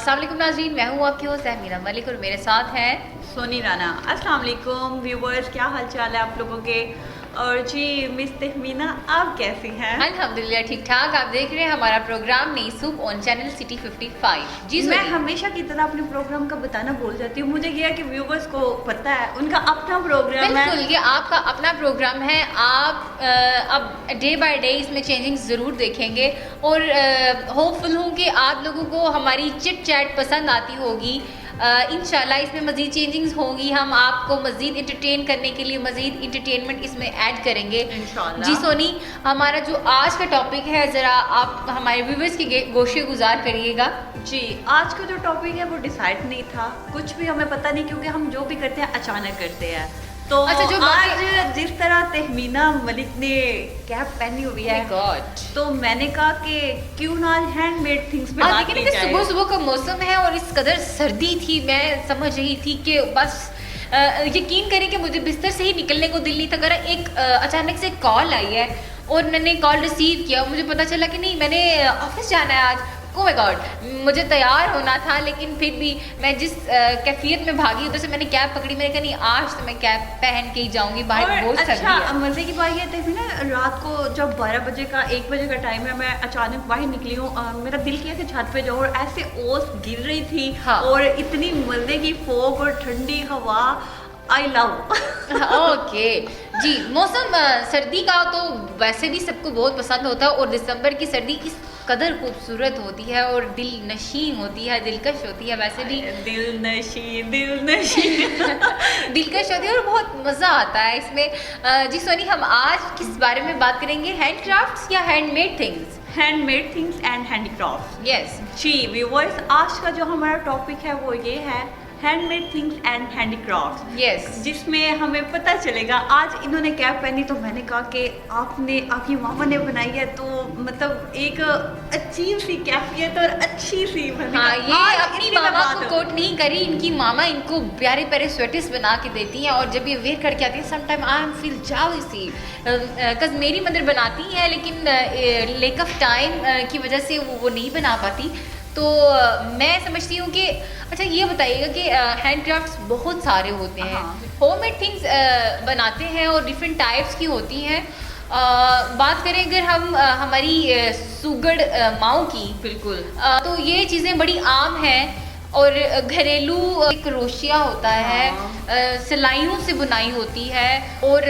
अस्सलाम वालेकुम नाज़रीन, मैं हूँ आपकी होस्ट मीरा मलिक और मेरे साथ हैं सोनी राना। अस्सलाम वालेकुम व्यूवर्स, क्या हाल चाल है आप लोगों के। और जी मिस तहमीना, आप कैसी हैं? अल्हम्दुलिल्लाह ठीक ठाक। आप देख रहे हैं हमारा प्रोग्राम नई सूप ऑन चैनल सिटी 55। जी मैं हमेशा की तरह अपने प्रोग्राम का बताना भूल जाती हूँ। मुझे यह कि व्यूवर्स को पता है उनका अपना प्रोग्राम है। बिल्कुल, ये आपका अपना प्रोग्राम है। आप अब डे बाय डे इसमें चेंजिंग ज़रूर देखेंगे और होपफुल हूँ कि आप लोगों को हमारी चिट चैट पसंद आती होगी। इंशाल्लाह इसमें मज़ीद चेंजिंग्स होंगी। हम आपको मज़ीद इंटरटेन करने के लिए मज़ीद इंटरटेनमेंट इसमें ऐड करेंगे इंशाल्लाह। जी सोनी, हमारा जो आज का टॉपिक है ज़रा आप हमारे व्यूवर्स की गोशे गुजार करिएगा। जी, आज का जो टॉपिक है वो डिसाइड नहीं था, कुछ भी हमें पता नहीं, क्योंकि हम जो भी करते हैं अचानक करते हैं। तो अच्छा, जो आज जिस तरह तहमीना मलिक ने कैप पहनी हुई है, गॉड, तो मैंने कहा कि क्यों ना हैंडमेड थिंग्स पे बात की जाए। सुबह सुबह का मौसम है और इस कदर सर्दी थी, मैं समझ रही थी कि बस यकीन करें कि मुझे बिस्तर से ही निकलने को दिल नहीं था। अगर एक अचानक से कॉल आई है और मैंने कॉल रिसीव किया, मुझे पता चला कि नहीं मैंने ऑफिस जाना है आज। ओह माय गॉड, मुझे तैयार होना था, लेकिन फिर भी मैं जिस कैफियत में भागी उधर से मैंने कैब पकड़ी। मैंने कहा नहीं आज तो मैं कैब पहन के ही जाऊंगी, बाहर बहुत सर्दी है। अच्छा, मजे की बात ये थी ना, रात को जब 12 बजे का 1 बजे का टाइम है, मैं अचानक बाहर निकली हूँ। मेरा दिल किया कि छत पे जाऊँ और ऐसे ओस गिर रही थी। हाँ। और इतनी मजे की फोग और ठंडी हवा, आई लव। ओके जी, मौसम सर्दी का तो वैसे भी सबको बहुत पसंद होता है और दिसंबर की सर्दी इस कदर खूबसूरत होती है और दिल नशीन होती है, दिलकश होती है। वैसे भी दिल नशीन दिलकश होती है और बहुत मज़ा आता है इसमें। जी सोनी, हम आज किस बारे में बात करेंगे, हैंडक्राफ्ट्स या handmade things? Handmade things and handicraft. Yes जी व्यूअर्स, आज का जो हमारा टॉपिक है वो ये है handmade things and handicraft. Yes, जिसमें हमें पता चलेगा, आज इन्होंने कैप पहनी तो मैंने कहा कि आपकी मामा ने बनाई है, तो मतलब एक अजीब सी कैफियत और अच्छी सी। हाँ, ये अपनी मामा को कोट नहीं करी, इनकी मामा इनको प्यारे प्यारे स्वेटर्स बना के देती हैं और जब ये वेयर करके आती है समटाइम आई एम फील जाऊसी, बिकॉज मेरी मदर बनाती है लेकिन लेक ऑफ टाइम की वजह से वो नहीं बना पाती। तो मैं समझती हूँ कि अच्छा ये बताइएगा कि हैंडक्राफ्ट्स बहुत सारे होते हैं। हाँ। होममेड थिंग्स बनाते हैं और डिफरेंट टाइप्स की होती हैं। बात करें अगर हम हमारी सुगड़ माओ की, बिल्कुल, तो ये चीज़ें बड़ी आम हैं और घरेलू क्रोशिया होता है, सिलाइयों से बुनाई होती है और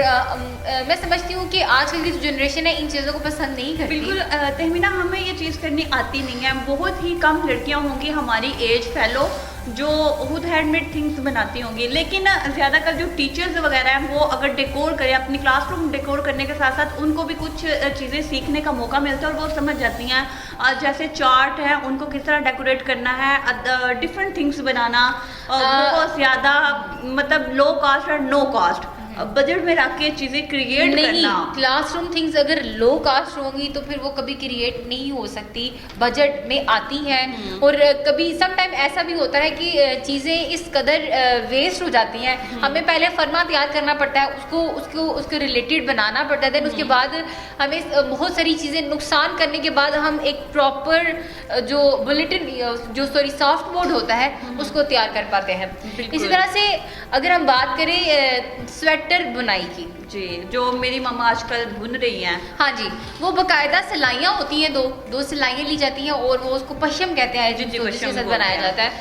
मैं समझती हूँ कि आजकल की जो जनरेशन है इन चीज़ों को पसंद नहीं करती। बिल्कुल तहमीना, हमें ये चीज़ करनी आती नहीं है। बहुत ही कम लड़कियां होंगी हमारी एज फेलो जो खुद हैंडमेड थिंग्स बनाती होंगी, लेकिन ज़्यादातर जो टीचर्स वगैरह हैं वो अगर डेकोर करें, अपनी क्लासरूम डेकोर करने के साथ साथ उनको भी कुछ चीज़ें सीखने का मौका मिलता है और वो समझ जाती हैं। जैसे चार्ट है, उनको किस तरह डेकोरेट करना है, डिफरेंट थिंग्स बनाना, बहुत ज़्यादा मतलब लो कॉस्ट और नो कॉस्ट बजट में रख के चीज़ें क्रिएट करना। क्लासरूम थिंग्स अगर लो कास्ट होंगी तो फिर वो कभी क्रिएट नहीं हो सकती, बजट में आती हैं। और कभी सम टाइम ऐसा भी होता है कि चीज़ें इस कदर वेस्ट हो जाती हैं, हमें पहले फर्मा तैयार करना पड़ता है, उसको रिलेटेड बनाना पड़ता है, देन उसके बाद हमें बहुत सारी चीज़ें नुकसान करने के बाद हम एक प्रॉपर जो सॉफ्ट बोर्ड होता है उसको तैयार कर पाते हैं। इसी तरह से अगर हम बात करें स्वेटर बुनाई की, जी, जो मेरी मम्मा आजकल बुन रही हैं, हाँ जी, वो बाकायदा सिलाइयाँ होती हैं, दो सिलाइयाँ ली जाती हैं और वो उसको पश्चिम कहते हैं, जो उसके साथ बनाया जाता है।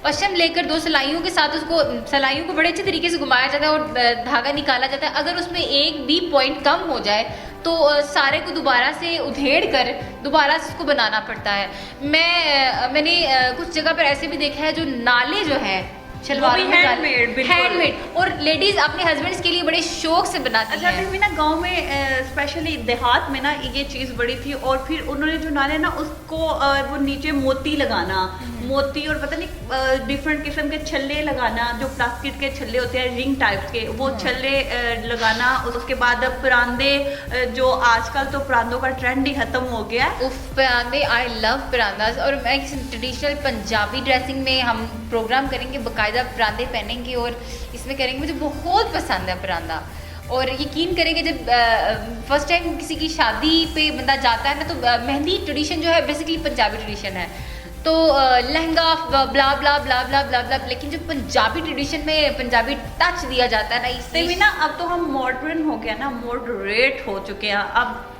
पश्चिम लेकर दो सिलाइयों के साथ उसको सिलाइयों को बड़े अच्छे तरीके से घुमाया जाता है और धागा निकाला जाता है। अगर उसमें एक भी पॉइंट कम हो जाए तो सारे को दोबारा से उधेड़ कर दोबारा से उसको बनाना पड़ता है। मैंने कुछ जगह पर ऐसे भी देखा है जो नाले जो हैं शलवारों में हैंडमेड और लेडीज अपने हस्बैंड्स के लिए बड़े शौक से बनाती हैं। अच्छा, ना गांव में स्पेशली देहात में ना ये चीज़ बड़ी थी और फिर उन्होंने जो नाले ना उसको वो नीचे मोती लगाना, मोती और पता नहीं डिफरेंट किस्म के छल्ले लगाना, जो प्लास्टिक के छल्ले होते हैं रिंग टाइप के, वो छल्ले लगाना। उसके बाद परांदे, जो आजकल तो परांदों का ट्रेंड ही खत्म हो गया है। परांदे, आई लव परांदास। और मैं ट्रेडिशनल पंजाबी ड्रेसिंग में हम प्रोग्राम करेंगे, बाकायदा परांदे पहनेंगे और इसमें करेंगे। मुझे बहुत पसंद है परांदा और यकीन करेंगे जब फर्स्ट टाइम किसी की शादी पे बंदा जाता है ना, तो मेहंदी ट्रेडिशन जो है बेसिकली पंजाबी ट्रेडिशन है, तो लहंगा ब्ला ब्ला ब्ला ब्ला ब्ला ब्ला, लेकिन जो पंजाबी ट्रेडिशन में पंजाबी टच दिया जाता है ना इसमें ना, अब तो हम मॉडर्न हो गया ना, मॉडरेट हो चुके हैं।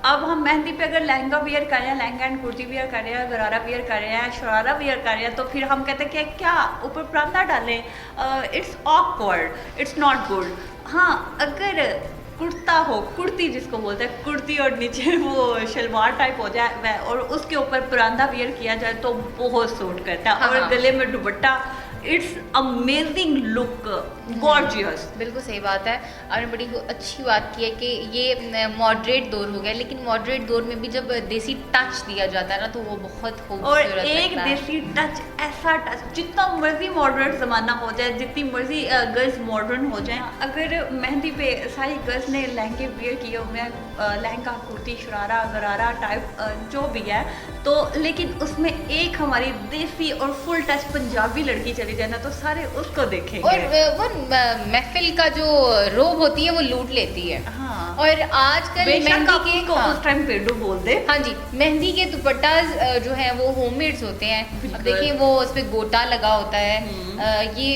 अब हम मेहंदी पे अगर लहंगा वियर कर रहे हैं, लहंगा एंड कुर्ती वियर कर रहे हैं, गरारा वियर कर रहे हैं, शरारा वियर कर रहे हैं, तो फिर हम कहते हैं कि क्या ऊपर परांदा डालें, it's awkward, it's not good. हाँ, अगर कुर्ता हो, कुर्ती जिसको बोलते हैं, कुर्ती और नीचे वो शलवार टाइप हो जाए और उसके ऊपर परांदा वियर किया जाए तो बहुत सूट करता है। हाँ, और गले में दुपट्टा, इट्स अमेजिंग लुक, गॉर्जियस। बिल्कुल सही बात है। आपने बड़ी अच्छी बात की है कि ये मॉडरेट दौर हो गया, लेकिन मॉडरेट दौर में भी जब देसी टच दिया जाता है ना, तो वो बहुत खूबसूरत और एक देसी टच, ऐसा टच, जितना मर्जी मॉडर्न ज़माना हो जाए, जितनी मर्जी गर्ल्स मॉडर्न हो जाए, अगर मेहंदी पे सारी गर्ल्स ने लहंगे वियर किए हुए हैं, लहंगा कुर्ती शरारा गरारा टाइप जो भी है, तो लेकिन उसमें एक हमारी देसी और फुल टच पंजाबी लड़की चली जाए ना, तो सारे उसको देखेंगे। और वो महफिल का जो रोब होती है वो लूट लेती है। हाँ। और आजकल मेहंदी के उस टाइम पेडू बोल दे। हाँ जी, मेहंदी के दुपट्टा जो है वो होममेड्स होते हैं। अब देखिए वो उस पे गोटा लगा होता है। ये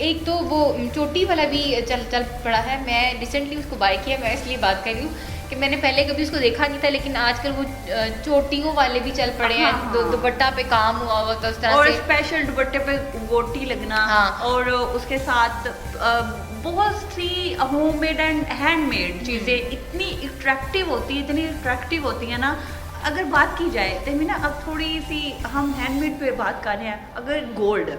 एक तो वो चोटी वाला भी चल पड़ा है। मैं रिसेंटली उसको बाय किया, मैं इसलिए बात कर रही हूँ कि मैंने पहले कभी उसको देखा नहीं था, लेकिन आजकल वो चोटियों वाले भी चल पड़े हैं। हाँ। दुपट्टा पे काम हुआ हुआ तो उस तरह और से स्पेशल दुपट्टे पे गोटी लगना। हाँ। और उसके साथ बहुत सी होममेड एंड हैंडमेड चीज़ें इतनी अट्रैक्टिव होती है ना। अगर बात की जाए तो ना, अब थोड़ी सी हम हैंडमेड पे बात कर रहे हैं। अगर गोल्ड,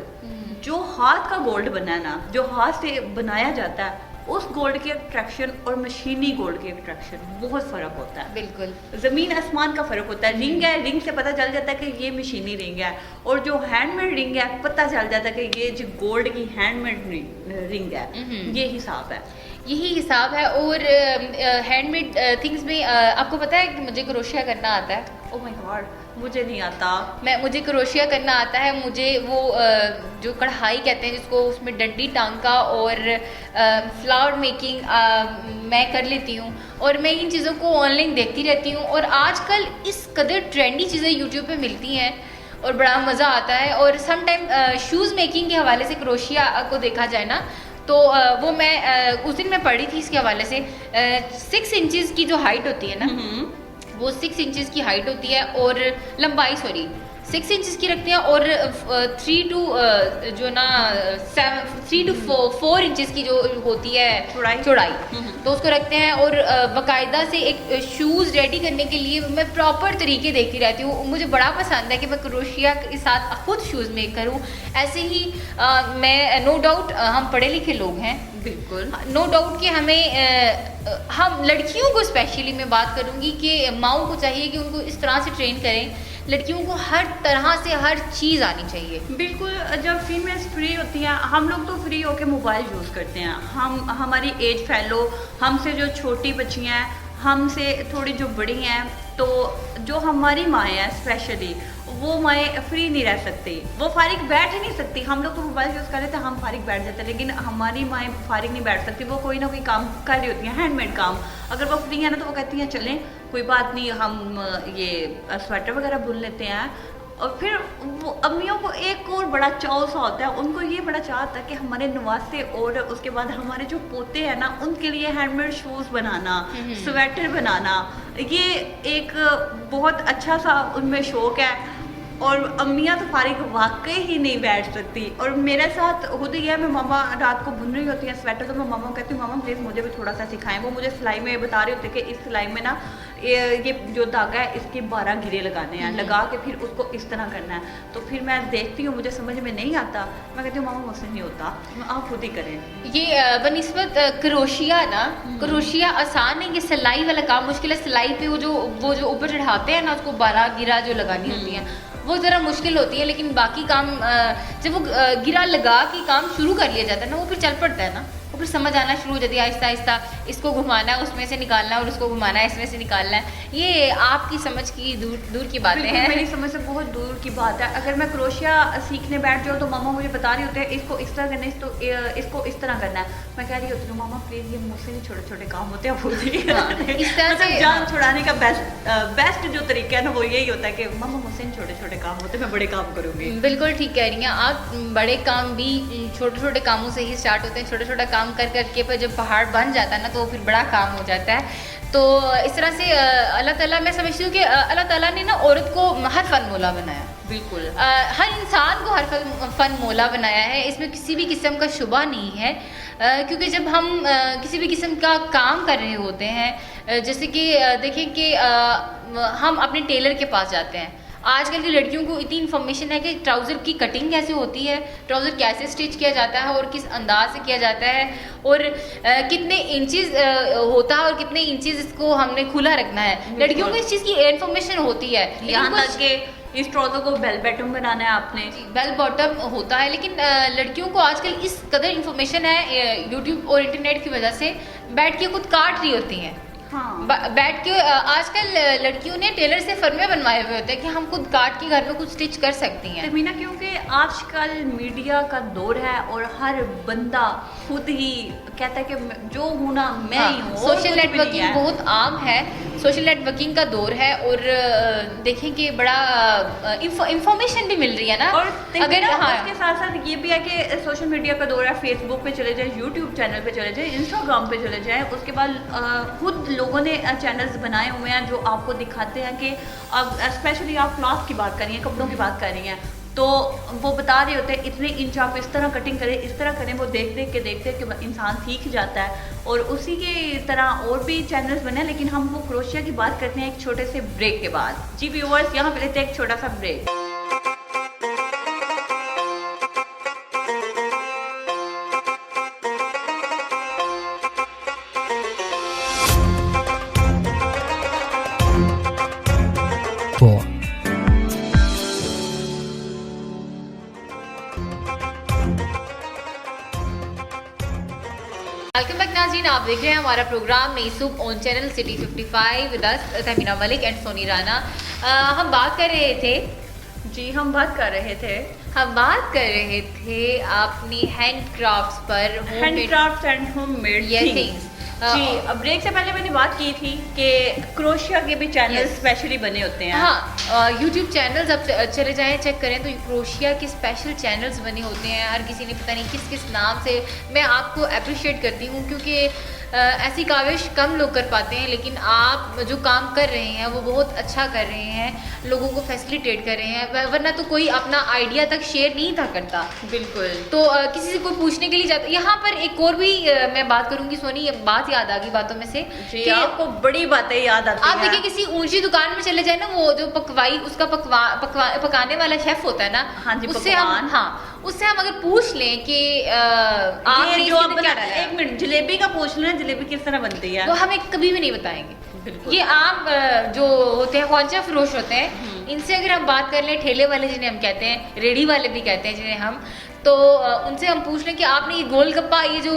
जो हाथ का गोल्ड बना है ना, जो हाथ से बनाया जाता है, उस गोल्ड की अट्रैक्शन और मशीनी गोल्ड की अट्रैक्शन बहुत फ़र्क होता है। बिल्कुल ज़मीन आसमान का फ़र्क होता है। रिंग है, रिंग से पता चल जाता है कि ये मशीनी रिंग है, और जो हैंडमेड रिंग है पता चल जाता है कि ये जो गोल्ड की हैंडमेड रिंग है। ये हिसाब है, यही हिसाब है। और हैंडमेड थिंग्स में आपको पता है कि मुझे क्रोशिया करना आता है। ओह माय गॉड, मुझे नहीं आता। मुझे क्रोशिया करना आता है। मुझे वो जो कढ़ाई कहते हैं जिसको, उसमें डंडी टांका और फ्लावर मेकिंग मैं कर लेती हूँ। और मैं इन चीज़ों को ऑनलाइन देखती रहती हूँ, और आजकल इस कदर ट्रेंडी चीज़ें यूट्यूब पे मिलती हैं और बड़ा मज़ा आता है। और सम टाइम शूज़ मेकिंग के हवाले से क्रोशिया को देखा जाए ना, तो वो मैं उस दिन मैं पढ़ी थी इसके हवाले से। 6 इंचज़ की जो हाइट होती है ना, वो 6 इंचज़ की हाइट होती है, और लंबाई 6 इंचज़ की रखते हैं, और 3 to 4 इंचज़ की जो होती है चौड़ाई, तो उसको रखते हैं। और बाकायदा से एक शूज़ रेडी करने के लिए मैं प्रॉपर तरीके देखती रहती हूँ। मुझे बड़ा पसंद है कि मैं क्रोशिया के साथ खुद शूज़ मेक करूँ। ऐसे ही मैं नो डाउट हम पढ़े लिखे लोग हैं, बिल्कुल नो डाउट कि हमें हम लड़कियों को स्पेशली मैं बात करूँगी कि माओं को चाहिए कि उनको इस तरह से ट्रेन करें, लड़कियों को हर तरह से हर चीज़ आनी चाहिए। बिल्कुल। जब फीमेल्स फ्री होती हैं, हम लोग तो फ्री होके मोबाइल यूज़ करते हैं। हमारी एज फैलो, हमसे जो छोटी बच्चियाँ हैं, हमसे थोड़ी जो बड़ी हैं, तो जो हमारी माएँ हैं स्पेशली, वो माएँ फ्री नहीं रह सकती, वो फारिग बैठ ही नहीं सकती। हम लोग तो मोबाइल यूज़ कर रहे थे, हम फारिग बैठ जाते हैं, लेकिन हमारी माएँ फारिग नहीं बैठ सकती। वो कोई ना कोई काम कर रही होती हैं, हैंडमेड काम। अगर वो फ्री है ना, तो वो कहती हैं चलें कोई बात नहीं, हम ये स्वेटर वगैरह बुन लेते हैं। और फिर वो अम्मियों को एक और बड़ा चाव सा होता है, उनको ये बड़ा चाह होता है कि हमारे नवासे और उसके बाद हमारे जो पोते हैं ना, उनके लिए हैंडमेड शूज़ बनाना, स्वेटर बनाना, ये एक बहुत अच्छा सा उनमें शौक़ है। और अम्मियाँ तो फारिग वाकई ही नहीं बैठ सकती। और मेरे साथ खुद ही है, मैं मामा रात को बुन रही होती है स्वेटर, तो मैं मामा को कहती हूँ मामा प्लीज़ मुझे भी थोड़ा सा सिखाएं। वो मुझे सिलाई में बता रहे होते कि इस सिलाई में ना ये जो धागा है इसके 12 घेरे लगाने हैं, लगा के फिर उसको इस तरह करना है। तो फिर मैं देखती हूँ, मुझे समझ में नहीं आता, मैं कहती हूँ मामा मुझसे नहीं होता, आप खुद ही करें। ये बनिस्बत क्रोशिया ना, क्रोशिया आसान है, ये सिलाई वाला काम मुश्किल है। सिलाई पे वो जो ऊपर चढ़ाते हैं ना, उसको 12 गिरा जो लगानी होती है, वो ज़रा मुश्किल होती है। लेकिन बाकी काम जब वो गिरा लगा के काम शुरू कर लिया जाता है ना, वो फिर चल पड़ता है ना, वो वो फिर समझ आना शुरू हो जाती है आहिस्ता आहिस्ता, इसको घुमाना है उसमें से निकालना है और उसको घुमाना है इसमें से निकालना है। ये आपकी समझ की दूर की बातें हैं, मेरी समझ से बहुत दूर की बात है। अगर मैं क्रोशिया सीखने बैठ जाऊँ तो मामा मुझे बता रही होते हैं इसको इस तरह करना है, इसको इस तरह करना है। मैं कह रही होती हूँ मामा प्लीज ये मुझसे नहीं छोटे छोटे काम होते हैं, इस तरह से जान छुड़ाने का बेस्ट जो तरीका है ना वो यही होता है कि मामा मुझसे नहीं छोटे छोटे काम होते, मैं बड़े काम करूंगी। बिल्कुल ठीक कह रही हैं आप, बड़े काम भी छोटे छोटे कामों से ही स्टार्ट होते हैं। छोटे छोटा काम कर करके पर जब पहाड़ बन जाता है ना तो फिर बड़ा काम हो जाता है। तो इस तरह से अल्लाह ताला, मैं समझती हूँ कि अल्लाह ताला ने ना औरत को हर फन मौला बनाया। बिल्कुल हर इंसान को हर फन मौला बनाया है, इसमें किसी भी किस्म का शुबा नहीं है। क्योंकि जब हम किसी भी किस्म का काम कर रहे होते हैं, जैसे कि देखें कि हम अपने टेलर के पास जाते हैं, आजकल की लड़कियों को इतनी इन्फॉर्मेशन है कि ट्राउज़र की कटिंग कैसे होती है, ट्राउज़र कैसे स्टिच किया जाता है और किस अंदाज से किया जाता है, और कितने इंचेस होता है और कितने इंचेस इसको हमने खुला रखना है। लड़कियों को इस चीज़ की इन्फॉर्मेशन होती है। यहाँ तक कि इस ट्राउजर को बेल बॉटम बनाना है आपने, बेल बॉटम होता है। लेकिन लड़कियों को आजकल इस कदर इन्फॉर्मेशन है यूट्यूब और इंटरनेट की वजह से, बैठ के खुद काट रही होती हैं। हाँ। बैठ के आजकल लड़कियों ने टेलर से फरमे बनवाए हुए होते हैं कि हम खुद काट के घर में कुछ स्टिच कर सकती हैं। मीना, क्योंकि आजकल मीडिया का दौर है और हर बंदा खुद ही कहता है कि जो हूँ ना मैं ही हूँ। सोशल नेटवर्किंग बहुत आम है, सोशल नेटवर्किंग का दौर है, और देखें कि बड़ा इंफॉर्मेशन भी मिल रही है ना। और अगर उसके साथ साथ ये भी है कि सोशल मीडिया का दौर है, फेसबुक पे चले जाए, यूट्यूब चैनल पे चले जाए, इंस्टाग्राम पे चले जाए, उसके बाद खुद लोगों ने चैनल्स बनाए हुए हैं जो आपको दिखाते हैं कि अब स्पेशली आप क्लॉथ की बात कर रही हैं, कपड़ों की बात कर रही हैं, तो वो बता रहे होते हैं इतने इंच आप इस तरह कटिंग करें, इस तरह करें। वो देख देख के इंसान सीख जाता है। और उसी के तरह और भी चैनल्स बने हैं, लेकिन हम वो क्रोशिया की बात करते हैं एक छोटे से ब्रेक के बाद। जी व्यूअर्स, यहाँ पे लेते हैं एक छोटा सा ब्रेक। वेलकम बैक नाज़रीन, आप देख रहे हैं हमारा programme Nai Subah on channel city 55 with us Tahmina Malik and Soni Rana. हम बात कर रहे थे हम बात कर रहे थे अपनी हैंड क्राफ्ट्स पर, hand crafts and homemade things. जी, अब ब्रेक से पहले मैंने बात की थी कि क्रोशिया के भी चैनल स्पेशली बने होते हैं। हाँ, यूट्यूब चैनल्स अब चले जाएं चेक करें तो क्रोशिया के स्पेशल चैनल्स बने होते हैं। हर किसी ने पता नहीं किस किस नाम से। मैं आपको अप्रिशिएट करती हूँ क्योंकि ऐसी काविश कम लोग कर पाते हैं, लेकिन आप जो काम कर रहे हैं वो बहुत अच्छा कर रहे हैं, लोगों को फैसिलिटेट कर रहे हैं, वरना तो कोई अपना आइडिया तक शेयर नहीं था करता। बिल्कुल। तो किसी से कोई पूछने के लिए जाता। यहाँ पर एक और भी मैं बात करूंगी सोनी, ये बात याद आ गई बातों में से कि आपको बड़ी बातें याद आती हैं। आप देखिए किसी ऊंची दुकान में चले जाए ना, वो जो उसका पकाने वाला शेफ होता है ना, हाँ जी, उससे हम अगर पूछ लें कि आपने जो आप एक मिनट जलेबी का पूछ लें, जलेबी किस तरह बनती है, वो हमें कभी भी नहीं बताएंगे। ये आम जो होते हैं ख्वाजा फरोश होते हैं, इनसे अगर हम बात कर लें, ठेले वाले जिन्हें हम कहते हैं, रेडी वाले भी कहते हैं जिन्हें हम, तो उनसे हम पूछ लें कि आपने ये गोलगप्पा, ये जो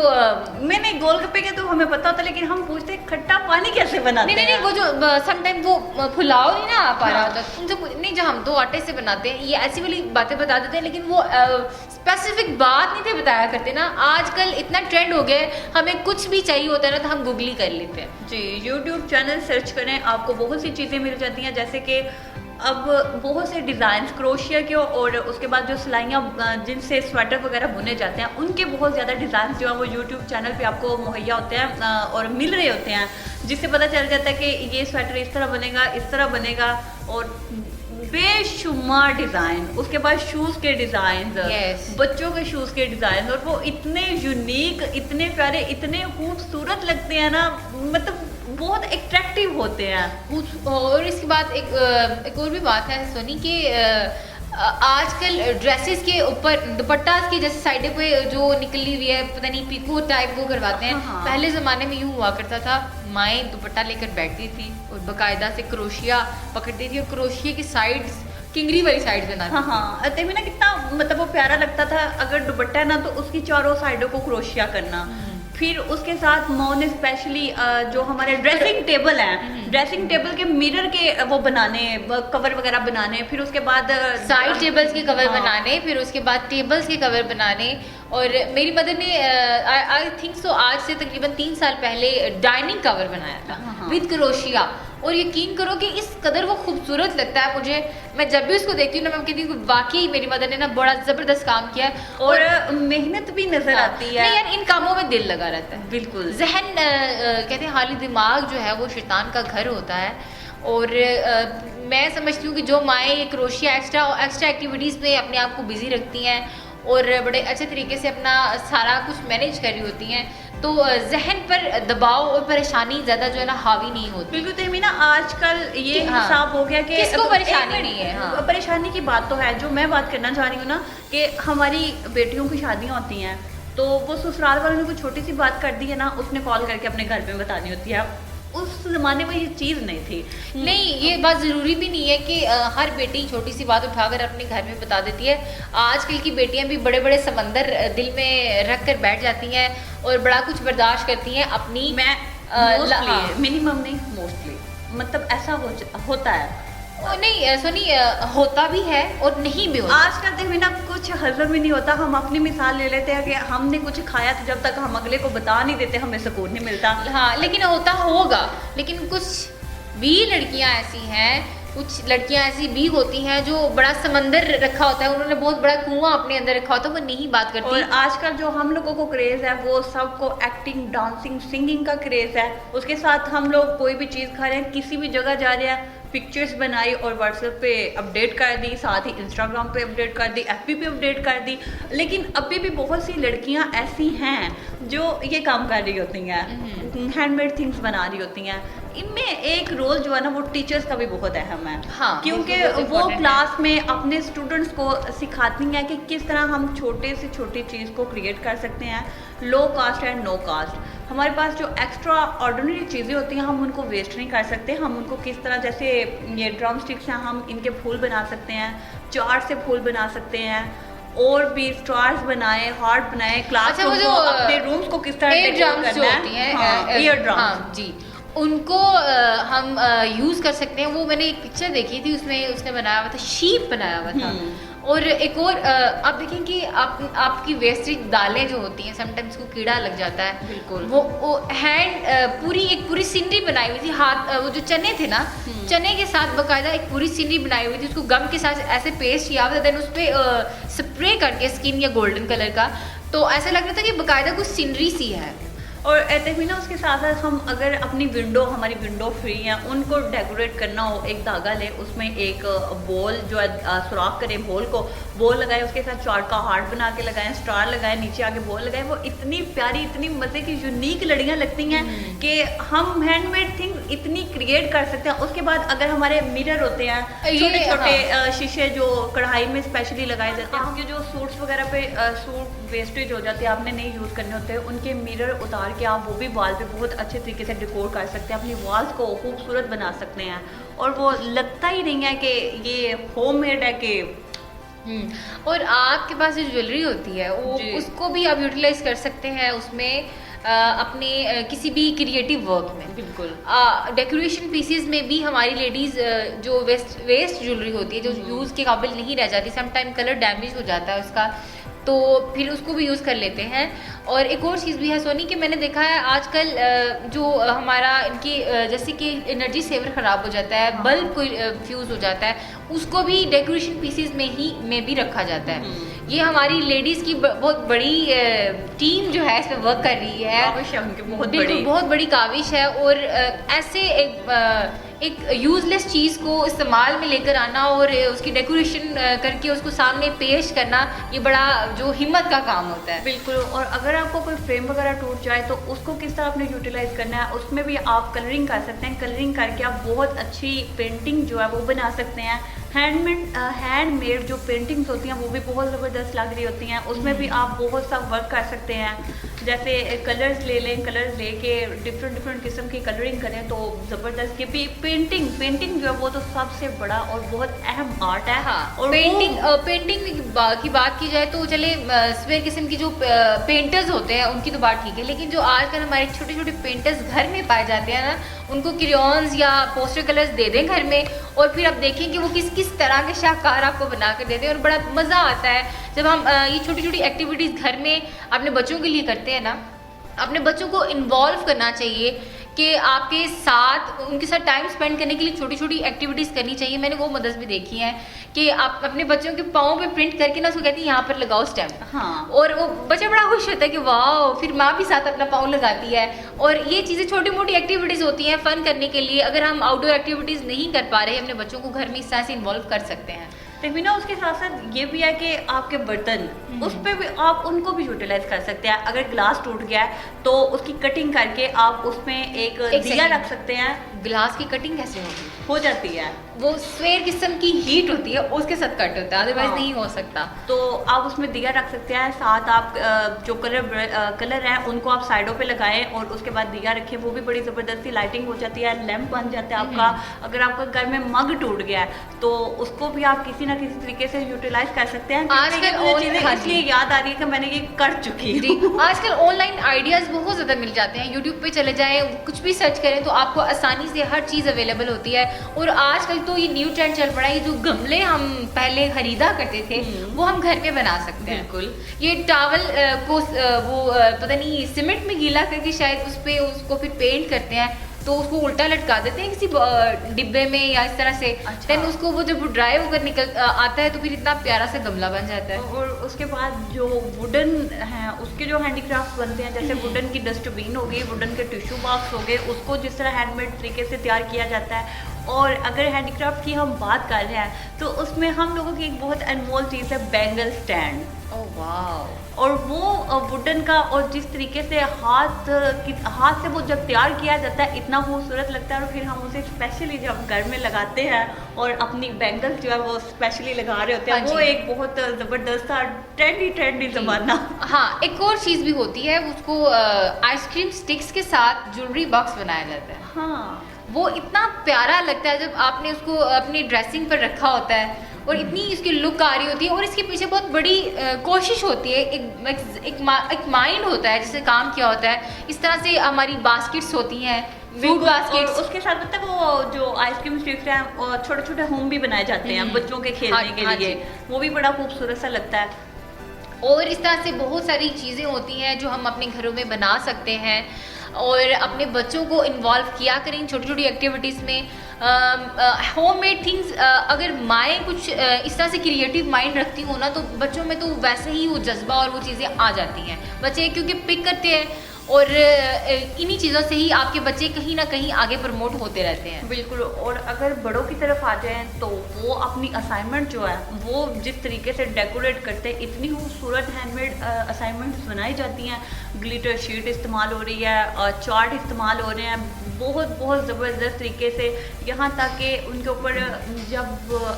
मैंने गोलगप्पे के तो हमें पता होता, लेकिन हम पूछते हैं खट्टा पानी कैसे बनाते हैं। नहीं, वो जो समटाइम वो पुलाव नहीं ना आ पा रहा होता, उनसे नहीं, जो हम 2 आटे से बनाते हैं, ये ऐसी वाली बातें बता देते हैं, लेकिन वो स्पेसिफिक बात नहीं थे बताया करते ना। आजकल इतना ट्रेंड हो गया है, हमें कुछ भी चाहिए होता है ना तो हम गूगल ही कर लेते हैं। जी, यूट्यूब चैनल सर्च करें, आपको बहुत सी चीज़ें मिल जाती हैं, जैसे कि अब बहुत से डिज़ाइन क्रोशिया के, और उसके बाद जो सिलाइयाँ जिनसे स्वेटर वगैरह बुने जाते हैं, उनके बहुत ज़्यादा डिज़ाइन जो है वो यूट्यूब चैनल पे आपको मुहैया होते हैं और मिल रहे होते हैं, जिससे पता चल जाता है कि ये स्वेटर इस तरह बनेगा, इस तरह बनेगा, और बेशुमार डिज़ाइन। उसके बाद शूज़ के डिज़ाइन, बच्चों के शूज़ के डिज़ाइन, और वो इतने यूनिक, इतने प्यारे, इतने खूबसूरत लगते हैं ना, मतलब बहुत अट्रैक्टिव होते हैं। और इसके बाद एक और भी बात है सोनी कि आजकल ड्रेसेस के ऊपर दुपट्टा की जैसे साइडें पे जो निकली हुई है, पता नहीं पीको टाइप वो करवाते हैं। हाँ। पहले ज़माने में यूँ हुआ करता था, माएँ दुपट्टा लेकर बैठती थी और बाकायदा से क्रोशिया पकड़ती थी और क्रोशिया की साइड्स, किंगरी वाली साइड बनाती। हाँ, तभी ना कितना मतलब वो प्यारा लगता था। अगर दुपट्टा है ना तो उसकी चारों साइडों को क्रोशिया करना, फिर उसके साथ मो ने स्पेशली जो हमारे ड्रेसिंग टेबल है, ड्रेसिंग टेबल के मिरर के वो बनाने, कवर वगैरह बनाने, फिर उसके बाद साइड टेबल्स के कवर हाँ। बनाने, फिर उसके बाद टेबल्स के कवर बनाने। और मेरी मदर ने आई थिंक सो आज से तकरीबन 3 साल पहले डाइनिंग कवर बनाया था हाँ। With crochet. और यकीन करो कि इस कदर वो खूबसूरत लगता है मुझे, मैं जब भी उसको देखती हूँ ना मैं कहती हूँ वाकई मेरी मदर ने ना बड़ा जबरदस्त काम किया है। और मेहनत भी नजर हाँ, आती है। नहीं यार इन कामों में दिल लगा रहता है। बिल्कुल जहन कहते हैं खाली दिमाग जो है वो शैतान का घर होता है। और मैं समझती हूँ कि जो माएँ ये क्रोशिया एक्स्ट्रा एक्टिविटीज़ में अपने आप को बिजी रखती हैं और बड़े अच्छे तरीके से अपना सारा कुछ मैनेज कर रही होती हैं, तो जहन पर दबाव और परेशानी ज़्यादा जो है ना हावी नहीं होती। बिल्कुल तहमीना, आजकल ये हाँ। हिसाब हो गया कि किसको अब परेशानी एक नहीं है, मिनट, हाँ। परेशानी की बात तो है। जो मैं बात करना चाह रही हूँ ना कि हमारी बेटियों की शादियाँ होती हैं तो वो ससुराल वालों ने कोई छोटी सी बात कर दी है ना, उसने कॉल करके अपने घर पे बतानी होती है। उस जमाने में ये चीज़ नहीं थी। नहीं, ये बात ज़रूरी भी नहीं है कि हर बेटी छोटी सी बात उठाकर अपने घर में बता देती है। आजकल की बेटियां भी बड़े बड़े समंदर दिल में रख कर बैठ जाती हैं और बड़ा कुछ बर्दाश्त करती हैं अपनी। मैं हाँ। मिनिमम नहीं, मोस्टली मतलब ऐसा होता है। नहीं सोनी, होता भी है और नहीं भी होता। आजकल देखिए ना कुछ हजम ही नहीं होता। हम अपनी मिसाल ले लेते हैं कि हमने कुछ खाया तो जब तक हम अगले को बता नहीं देते हमें सुकून नहीं मिलता। हाँ, लेकिन होता होगा। लेकिन कुछ भी लड़कियां ऐसी हैं, कुछ लड़कियां ऐसी भी होती हैं जो बड़ा समंदर रखा होता है, उन्होंने बहुत बड़ा कुआं अपने अंदर रखा होता है, वो नहीं बात करती। और आजकल जो हम लोगों को क्रेज है वो सबको एक्टिंग, डांसिंग, सिंगिंग का क्रेज है। उसके साथ हम लोग कोई भी चीज़ खा रहे हैं, किसी भी जगह जा रहे हैं, पिक्चर्स बनाई और व्हाट्सएप पे अपडेट कर दी, साथ ही इंस्टाग्राम पे अपडेट कर दी, एफबी पे अपडेट कर दी। लेकिन अभी भी बहुत सी लड़कियां ऐसी हैं जो ये काम कर रही होती हैं, हैंडमेड थिंग्स बना रही होती हैं। इनमें एक रोल जो है ना वो टीचर्स का भी बहुत अहम है। हाँ, क्योंकि बहुत वो important क्लास में अपने स्टूडेंट्स को सिखाती हैं कि किस तरह हम छोटे से छोटी चीज़ को क्रिएट कर सकते हैं, लो कास्ट एंड नो कास्ट। हमारे पास जो एक्स्ट्रा ऑर्डिनरी चीज़ें होती हैं हम उनको वेस्ट नहीं कर सकते। हम उनको किस तरह, जैसे ये ड्रम स्टिक्स हैं, हम इनके फूल बना सकते हैं, चार्ट से फूल बना सकते हैं, और भी स्टार्स बनाए, हार्ट बनाए, क्लास वो जो अपने रूम्स को किस तरह एयर ड्रम्स जो होती हैं, एयर ड्रम्स, हाँ जी, उनको हम यूज़ कर सकते हैं। वो मैंने एक पिक्चर देखी थी, उसमें उसने बनाया हुआ था, शीप बनाया हुआ था। और एक और आप देखें कि आपकी वेस्टेज दालें जो होती हैं समटाइम्स को कीड़ा लग जाता है। बिल्कुल। वो हैंड पूरी सीनरी बनाई हुई थी, हाथ वो जो चने थे ना, चने के साथ बकायदा एक पूरी सीनरी बनाई हुई थी, उसको गम के साथ ऐसे पेस्ट किया हुआ था, देन उस पर स्प्रे करके स्किन या गोल्डन कलर का, तो ऐसा लग रहा था कि बकायदा कुछ सीनरी सी है। और तहमीना उसके साथ साथ हम अगर अपनी विंडो, हमारी विंडो फ्री है, उनको डेकोरेट करना हो, एक धागा ले, उसमें एक बॉल जो है सुराख करें, बॉल लगाए, उसके साथ चार्ट का हार्ट बना के लगाएं, स्टार लगाएं, नीचे आके बॉल लगाएं, वो इतनी प्यारी, इतनी मज़े की यूनिक लड़ियाँ लगती हैं कि हम हैंडमेड थिंग इतनी क्रिएट कर सकते हैं। उसके बाद अगर हमारे मिरर होते हैं, छोटे छोटे शीशे जो कढ़ाई में स्पेशली लगाए जाते हैं, ये जो सूट्स वगैरह पे सूट वेस्टेज हो जाते हैं, आपने नहीं यूज़ करने होते हैं, उनके मिरर उतार कि आप वो भी वॉल पे बहुत अच्छे तरीके से डेकोर कर सकते हैं, अपनी वॉल्स को खूबसूरत बना सकते हैं, और वो लगता ही नहीं है कि ये होममेड है कि और आपके पास जो ज्वेलरी होती है वो उसको भी आप यूटिलाइज कर सकते हैं उसमें अपने किसी भी क्रिएटिव वर्क में। बिल्कुल। डेकोरेशन पीसेस में भी हमारी लेडीज जो वेस्ट ज्वेलरी होती है, जो यूज़ के काबिल नहीं रह जाती, समटाइम कलर डैमेज हो जाता है उसका, तो फिर उसको भी यूज़ कर लेते हैं। और एक और चीज़ भी है सोनी कि मैंने देखा है आजकल जो हमारा इनकी जैसे कि एनर्जी सेवर ख़राब हो जाता है, बल्ब कोई फ्यूज़ हो जाता है, उसको भी डेकोरेशन पीसेस में भी रखा जाता है। ये हमारी लेडीज़ की बहुत बड़ी टीम जो है इसमें वर्क कर रही है, बहुत बड़ी काविश है। और ऐसे एक यूज़लेस चीज़ को इस्तेमाल में लेकर आना और उसकी डेकोरेशन करके उसको सामने पेश करना, ये बड़ा जो हिम्मत का काम होता है। बिल्कुल। और अगर आपको कोई फ्रेम वगैरह टूट जाए तो उसको किस तरह आपने यूटिलाइज करना है, उसमें भी आप कलरिंग कर सकते हैं। कलरिंग करके आप बहुत अच्छी पेंटिंग जो है वो बना सकते हैं। हैंडमेड जो पेंटिंग्स होती हैं वो भी बहुत ज़बरदस्त लग रही होती हैं, उसमें भी आप बहुत सा वर्क कर सकते हैं। जैसे कलर्स ले लें, कलर्स लेके डिफरेंट किस्म की कलरिंग करें तो ज़बरदस्त। ये भी पेंटिंग जो है वो तो सबसे बड़ा और बहुत अहम आर्ट है। हाँ, और पेंटिंग की बात की जाए तो चले स्क्वायर किस्म की जो पेंटर्स होते हैं उनकी तो बात ठीक है, लेकिन जो आजकल हमारे छोटे छोटे पेंटर्स घर में पाए जाते हैं ना, उनको क्रेयॉन्स या पोस्टर कलर्स दे दें घर में, और फिर आप देखें कि वो किस किस तरह के शाहकार आपको बना कर देते हैं, और बड़ा मज़ा आता है जब हम ये छोटी छोटी एक्टिविटीज़ घर में अपने बच्चों के लिए करते हैं ना। अपने बच्चों को इन्वॉल्व करना चाहिए कि आपके साथ उनके साथ टाइम स्पेंड करने के लिए छोटी छोटी एक्टिविटीज़ करनी चाहिए। मैंने वो मदद भी देखी हैं कि आप अपने बच्चों के पाँव पे प्रिंट करके ना उसको कहती हैं यहाँ पर लगाओ स्टैम्प, हाँ, और वो बच्चा बड़ा खुश होता है कि वाह, फिर माँ भी साथ अपना पाँव लगाती है। और ये चीज़ें छोटी मोटी एक्टिविटीज़ होती हैं फ़न करने के लिए। अगर हम आउटडोर एक्टिविटीज़ नहीं कर पा रहे, अपने बच्चों को घर में इस तरह से इन्वॉल्व कर सकते हैं। तहमीना, उसके साथ साथ ये भी है कि आपके बर्तन, उस पे भी आप उनको भी यूटिलाइज कर सकते हैं। अगर ग्लास टूट गया है तो उसकी कटिंग करके आप उसमें एक दिया रख सकते हैं। ग्लास की कटिंग कैसे होगी? हो जाती है, वो स्क्वायर किस्म की हीट होती है, उसके साथ कट होता है, अदरवाइज हाँ, नहीं हो सकता। तो आप उसमें दिया रख सकते हैं। साथ आप जो कलर हैं उनको आप साइडों पे लगाएं और उसके बाद दिया रखें, वो भी बड़ी ज़बरदस्ती लाइटिंग हो जाती है, लैंप बन जाता है आपका। अगर आपका घर में मग टूट गया है तो उसको भी आप किसी ना किसी तरीके से यूटिलाइज कर सकते हैं। आजकल इसलिए याद आ रही है कि मैंने ये कर चुकी हूँ। आजकल ऑनलाइन आइडियाज़ बहुत ज़्यादा मिल जाते हैं, यूट्यूब पे चले जाएं, कुछ भी सर्च करें तो आपको आसानी से हर चीज़ अवेलेबल होती है। और आजकल तो ये न्यू ट्रेंड चल पड़ा है, ये जो गमले हम पहले खरीदा करते थे वो हम घर में बना सकते हैं। बिल्कुल, ये टावल को पता नहीं सीमेंट में गीला करके शायद उस पे उसको फिर पेंट करते हैं, तो उसको उल्टा लटका देते हैं किसी डिब्बे में या इस तरह से। अच्छा। देन उसको वो जब ड्राई होकर निकल आता है तो फिर इतना प्यारा सा गमला बन जाता है। और उसके बाद जो वुडन है उसके जो हैंडीक्राफ्ट बनते हैं, जैसे वुडन की डस्टबिन हो गई, वुडन के टिश्यू बॉक्स हो गए, उसको जिस तरह हैंडमेड तरीके से तैयार किया जाता है। और अगर हैंडीक्राफ्ट की हम बात कर रहे हैं तो उसमें हम लोगों की एक बहुत अनमोल चीज़ है बैंगल स्टैंड। ओह वाह! और वो वुडन का, और जिस तरीके से हाथ से वो जब तैयार किया जाता है इतना खूबसूरत लगता है। और फिर हम उसे स्पेशली जब घर में लगाते हैं और अपनी बैंगल्स जो है वो स्पेशली लगा रहे होते हैं, वो एक बहुत ज़बरदस्त सा ट्रेंडी ज़माना। हाँ, एक और चीज़ भी होती है, उसको आइसक्रीम स्टिक्स के साथ ज्वेलरी बॉक्स बनाया जाता है। हाँ, वो इतना प्यारा लगता है जब आपने उसको अपनी ड्रेसिंग पर रखा होता है और इतनी इसकी लुक आ रही होती है, और इसके पीछे बहुत बड़ी कोशिश होती है, एक माइंड होता है जिससे काम किया होता है। इस तरह से हमारी बास्केट्स होती हैं, फ्रूट बास्केट्स। उसके साथ मतलब वो जो आइसक्रीम स्टिक्स हैं छोटे छोटे होम भी बनाए जाते हैं बच्चों के खेलने के लिए, वो भी बड़ा खूबसूरत सा लगता है। और इस तरह से बहुत सारी चीज़ें होती हैं जो हम अपने घरों में बना सकते हैं, और अपने बच्चों को इन्वॉल्व किया करें छोटी छोटी एक्टिविटीज़ में। होममेड थिंग्स, अगर माएँ कुछ इस तरह से क्रिएटिव माइंड रखती हो ना, तो बच्चों में तो वैसे ही वो जज्बा और वो चीज़ें आ जाती हैं। बच्चे क्योंकि पिक करते हैं, और इन्हीं चीज़ों से ही आपके बच्चे कहीं ना कहीं आगे प्रमोट होते रहते हैं। बिल्कुल। और अगर बड़ों की तरफ आ जाएं तो वो अपनी असाइनमेंट जो है वो जिस तरीके से डेकोरेट करते हैं, इतनी खूबसूरत हैंडमेड असाइनमेंट्स बनाई जाती हैं। ग्लिटर शीट इस्तेमाल हो रही है, चार्ट इस्तेमाल हो रहे हैं, बहुत ज़बरदस्त तरीके से। यहाँ तक कि उनके ऊपर जब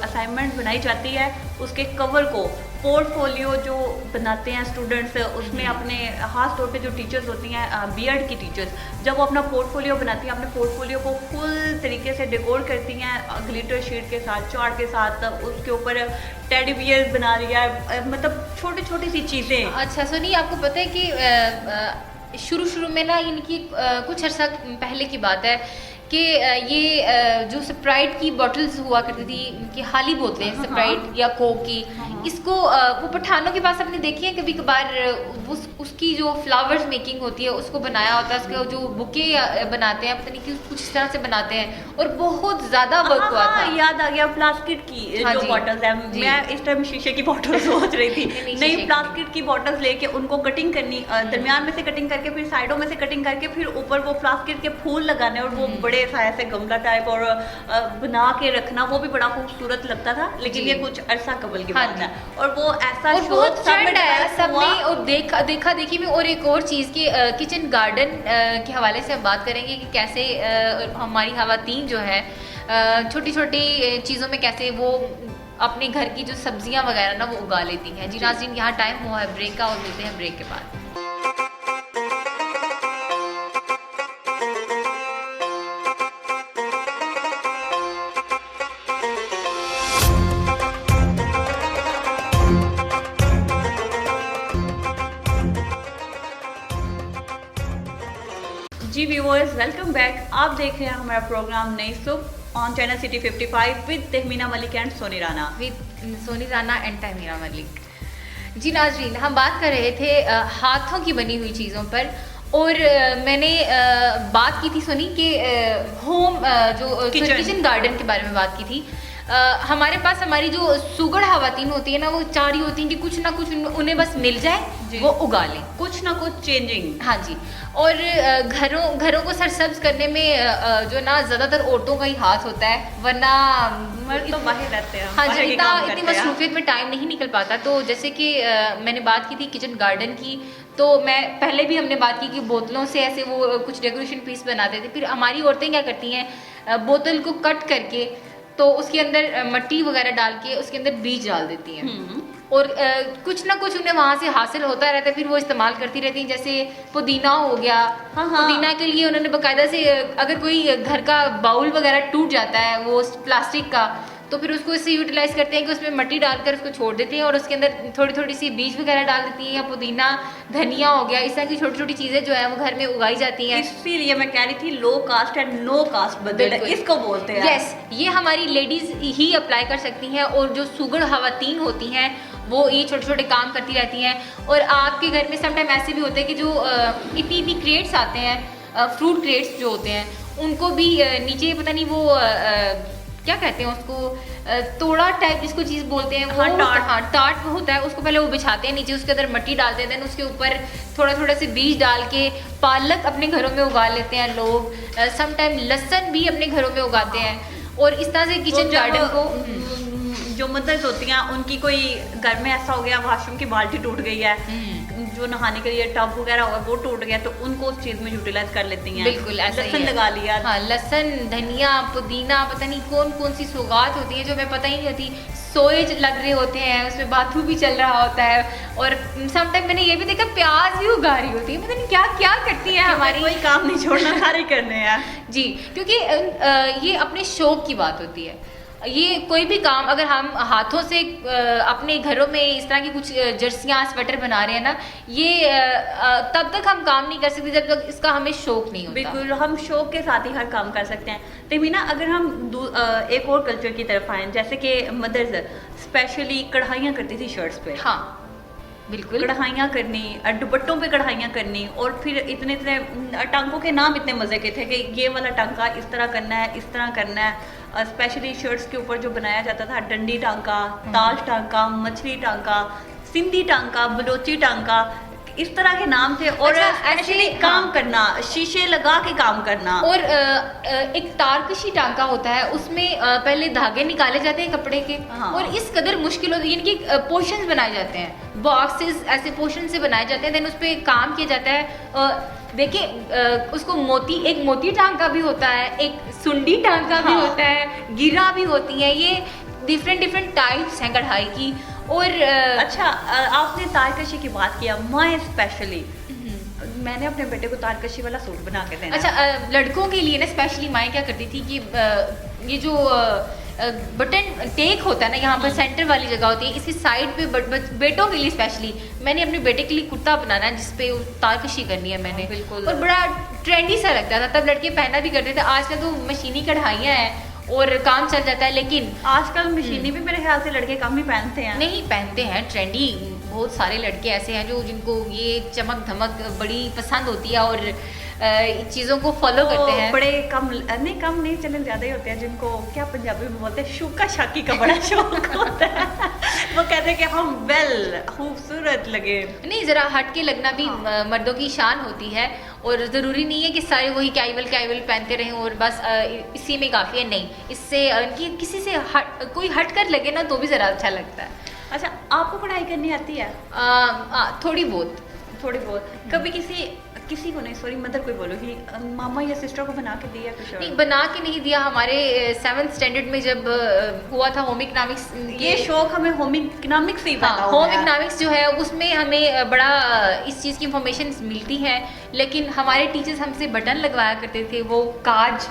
असाइनमेंट बनाई जाती है उसके कवर को पोर्टफोलियो जो बनाते हैं स्टूडेंट्स, उसमें अपने खास तौर पे जो टीचर्स होती हैं बीएड की टीचर्स, जब वो अपना पोर्टफोलियो बनाती हैं, अपने पोर्टफोलियो को फुल तरीके से डेकोर करती हैं ग्लिटर शीट के साथ, चार्ट के साथ, उसके ऊपर टेडी बियर बना लिया है, मतलब छोटी छोटी सी चीज़ें। अच्छा सोनी, आपको पता है कि शुरू में ना इनकी कुछ अर्सा पहले की बात है कि ये जो स्प्राइट की बॉटल्स हुआ करती थी, इनकी खाली बोतलें स्प्राइट या कोक की, इसको वो पठानों के पास आपने देखी है कभी कभार, उसकी जो फ्लावर्स मेकिंग होती है उसको बनाया होता है, उसके जो बुके बनाते हैं, पता नहीं कि कुछ इस तरह से बनाते हैं, और बहुत ज़्यादा वर्क हुआ था। याद आ गया, प्लास्टिक की जो बॉटल्स हैं, मैं इस टाइम शीशे की बॉटल सोच रही थी। नहीं, प्लास्टिक की बॉटल्स लेके उनको कटिंग करनी, दरमियान में से कटिंग करके, फिर साइडों में से कटिंग करके, फिर ऊपर वो प्लास्टिक के फूल लगाने, और वो बड़े ऐसे गमला टाइप और बना के रखना, वो भी बड़ा खूबसूरत लगता था। लेकिन ये कुछ अरसा कबल की बात है, और वो ऐसा बहुत ट्रेंड है सबने, और देखा देखी में। और एक और चीज़ की किचन गार्डन के हवाले से हम बात करेंगे कि कैसे हमारी खवातीन जो है छोटी छोटी चीज़ों में कैसे वो अपने घर की जो सब्जियां वगैरह ना वो उगा लेती हैं। जी नाज़रीन, यहाँ टाइम हुआ है ब्रेक का, और मिलते हैं ब्रेक के बाद। जी व्यूअर्स, वेलकम बैक। आप देख रहे हैं हमारा programme Nai Subah on channel city 55 with Tahmina Malik and Soni Rana. With Soni Rana and Tahmina Malik. जी नाजरीन, हम बात कर रहे थे हाथों की बनी हुई चीज़ों पर, और मैंने बात की थी सोनी के होम जो किचन गार्डन के बारे में बात की थी। हमारे पास हमारी जो सुगड़ खवातीन होती है ना, वो चाह रही होती हैं कि कुछ ना कुछ उन्हें बस मिल जाए, वो उगा लें, कुछ ना कुछ चेंजिंग। हाँ जी। और घरों को सरसब्ज करने में जो ना ज़्यादातर औरतों का ही हाथ होता है, वरना मर्द तो बाहर रहते हैं। हाँ जी, इतनी मसरूफियत में टाइम नहीं निकल पाता। तो जैसे कि मैंने बात की थी किचन गार्डन की, तो मैं पहले भी हमने बात की कि बोतलों से ऐसे वो कुछ डेकोरेशन पीस बनाते थे। फिर हमारी औरतें क्या करती हैं, बोतल को कट करके तो उसके अंदर मिट्टी वगैरह डाल के उसके अंदर बीज डाल देती हैं, और कुछ ना कुछ उन्हें वहाँ से हासिल होता रहता है, फिर वो इस्तेमाल करती रहती हैं। जैसे पुदीना हो गया, पुदीना के लिए उन्होंने बाकायदा से अगर कोई घर का बाउल वगैरह टूट जाता है वो प्लास्टिक का, तो फिर उसको इससे यूटिलाइज करते हैं कि उसमें मिट्टी डालकर उसको छोड़ देते हैं और उसके अंदर थोड़ी थोड़ी सी बीज वगैरह डाल देती हैं, या पुदीना धनिया हो गया, इस तरह की छोटी छोटी चीज़ें जो है वो घर में उगाई जाती हैं। इसीलिए मैं कह रही थी low cost and no cost budget इसको बोलते हैं। यस, ये हमारी लेडीज ही अप्लाई कर सकती हैं, और जो सुगड़ खवातीन होती हैं वो ये छोटे छोटे काम करती रहती हैं। और आपके घर में समटाइम ऐसे भी होते हैं कि जो इतनी इतनी क्रेट्स आते हैं, फ्रूट क्रेट्स जो होते हैं, उनको भी नीचे पता नहीं वो क्या कहते हैं उसको, तोड़ा टाइप जिसको चीज़ बोलते हैं, वो टाट होता है, उसको पहले वो बिछाते हैं नीचे, उसके अंदर मिट्टी डालते हैं, उसके ऊपर थोड़ा थोड़ा से बीज डाल के पालक अपने घरों में उगा लेते हैं लोग। समटाइम लहसुन भी अपने घरों में उगाते हैं, और इस तरह से किचन गार्डन को जो मदर्स होती हैं उनकी कोई घर में ऐसा हो गया वॉशरूम की बाल्टी टूट गई है, जो नहाने के लिए टब वगैरह होगा वो टूट गया, तो उनको उस चीज में यूटिलाइज कर लेती हैं। बिल्कुल ऐसा लहसुन लगा लिया। हाँ, लहसुन, धनिया, पुदीना, पता नहीं कौन कौन सी सौगात होती है जो मैं पता ही नहीं होती, सोए लग रहे होते हैं, उसमें बाथू भी चल रहा होता है, और समटाइम मैंने ये भी देखा प्याज भी उगा रही होती है, पता नहीं क्या क्या करती है हमारी। कोई काम नहीं छोड़ना, सारे करने हैं जी, क्योंकि ये अपने शौक की बात होती है। ये कोई भी काम अगर हम हाथों से अपने घरों में इस तरह की कुछ जर्सियाँ, स्वेटर बना रहे हैं ना, ये तब तक हम काम नहीं कर सकते जब तक इसका हमें शौक नहीं होता। बिल्कुल, हम शौक के साथ ही हर काम कर सकते हैं। तमीना, अगर हम एक और कल्चर की तरफ आए, जैसे कि मदर्स स्पेशली कढ़ाइयाँ करती थी शर्ट्स पे। हाँ बिल्कुल, कढ़ाइयाँ करनी, दुपट्टों पे कढ़ाइयाँ करनी, और फिर इतने इतने टांकों के नाम इतने मज़े के थे कि ये वाला टांका इस तरह करना है, इस तरह करना है। स्पेशली शर्ट्स के ऊपर जो बनाया जाता था, डंडी टांका, ताज टांका, मछली टांका, सिंधी टांका, बलोची टांका, इस तरह के नाम थे। और ऐसे काम करना, शीशे लगा के काम करना। और एक तारकशी टांका होता है, उसमें पहले धागे निकाले जाते हैं कपड़े के, और इस कदर मुश्किल होती है, यानी कि पोर्शंस बनाए जाते हैं, बॉक्सेस ऐसे पोर्शन से बनाए जाते हैं, देन उस पर काम किया जाता है। देखिए, उसको एक मोती टांका भी होता है, एक सुंडी टांका भी होता है, गिरा भी होती है, ये डिफरेंट टाइप्स हैं कढ़ाई की। और अच्छा, आपने तारकशी की बात किया, मैं स्पेशली मैंने अपने बेटे को तारकशी वाला सूट बना के देना। अच्छा, लड़कों के लिए ना स्पेशली माएँ क्या करती थी कि ये जो बटन टेक होता है ना, यहाँ पर सेंटर वाली जगह होती है, इसकी साइड पे बेटों के लिए स्पेशली मैंने अपने बेटे के लिए कुर्ता बनाना है जिसपे तारकशी करनी है मैंने। बिल्कुल, और बड़ा ट्रेंडी सा लगता था, तब लड़के पहना भी करते थे। आजकल तो मशीनी कढ़ाइयाँ हैं और काम चल जाता है, लेकिन आजकल मशीनी भी मेरे ख्याल से लड़के कम ही पहनते हैं। नहीं पहनते हैं, ट्रेंडी बहुत सारे लड़के ऐसे हैं जो जिनको ये चमक धमक बड़ी पसंद होती है और चीज़ों को फॉलो करते हैं। बड़े कम नहीं चले ज़्यादा ही होते हैं जिनको क्या पंजाबी में बोलते हैं, शुका शाकी का बड़ा शौक होता है। वो कहते हैं कि हम खूबसूरत लगे। नहीं, ज़रा हट के लगना भी मर्दों की शान होती है, और ज़रूरी नहीं है कि सारे वही कैजुअल पहनते रहें और बस इसी में काफ़ी है। नहीं, इससे किसी से कोई हट कर लगे ना तो भी ज़रा अच्छा लगता है। अच्छा, आपको पढ़ाई करनी आती है? थोड़ी बहुत। कभी किसी को नहीं, सॉरी मदर को बोलो कि मामा या सिस्टर को बना के दिया कुछ? नहीं, बना के नहीं दिया। हमारे 7th स्टैंडर्ड में जब हुआ था होम इकोनॉमिक्स, ये शौक हमें होम इकोनॉमिक्स से ही पैदा हुआ। होम इकोनॉमिक्स जो है उसमें हमें बड़ा इस चीज़ की इंफॉर्मेशन मिलती है, लेकिन हमारे टीचर्स हमसे बटन लगवाया करते थे, वो काज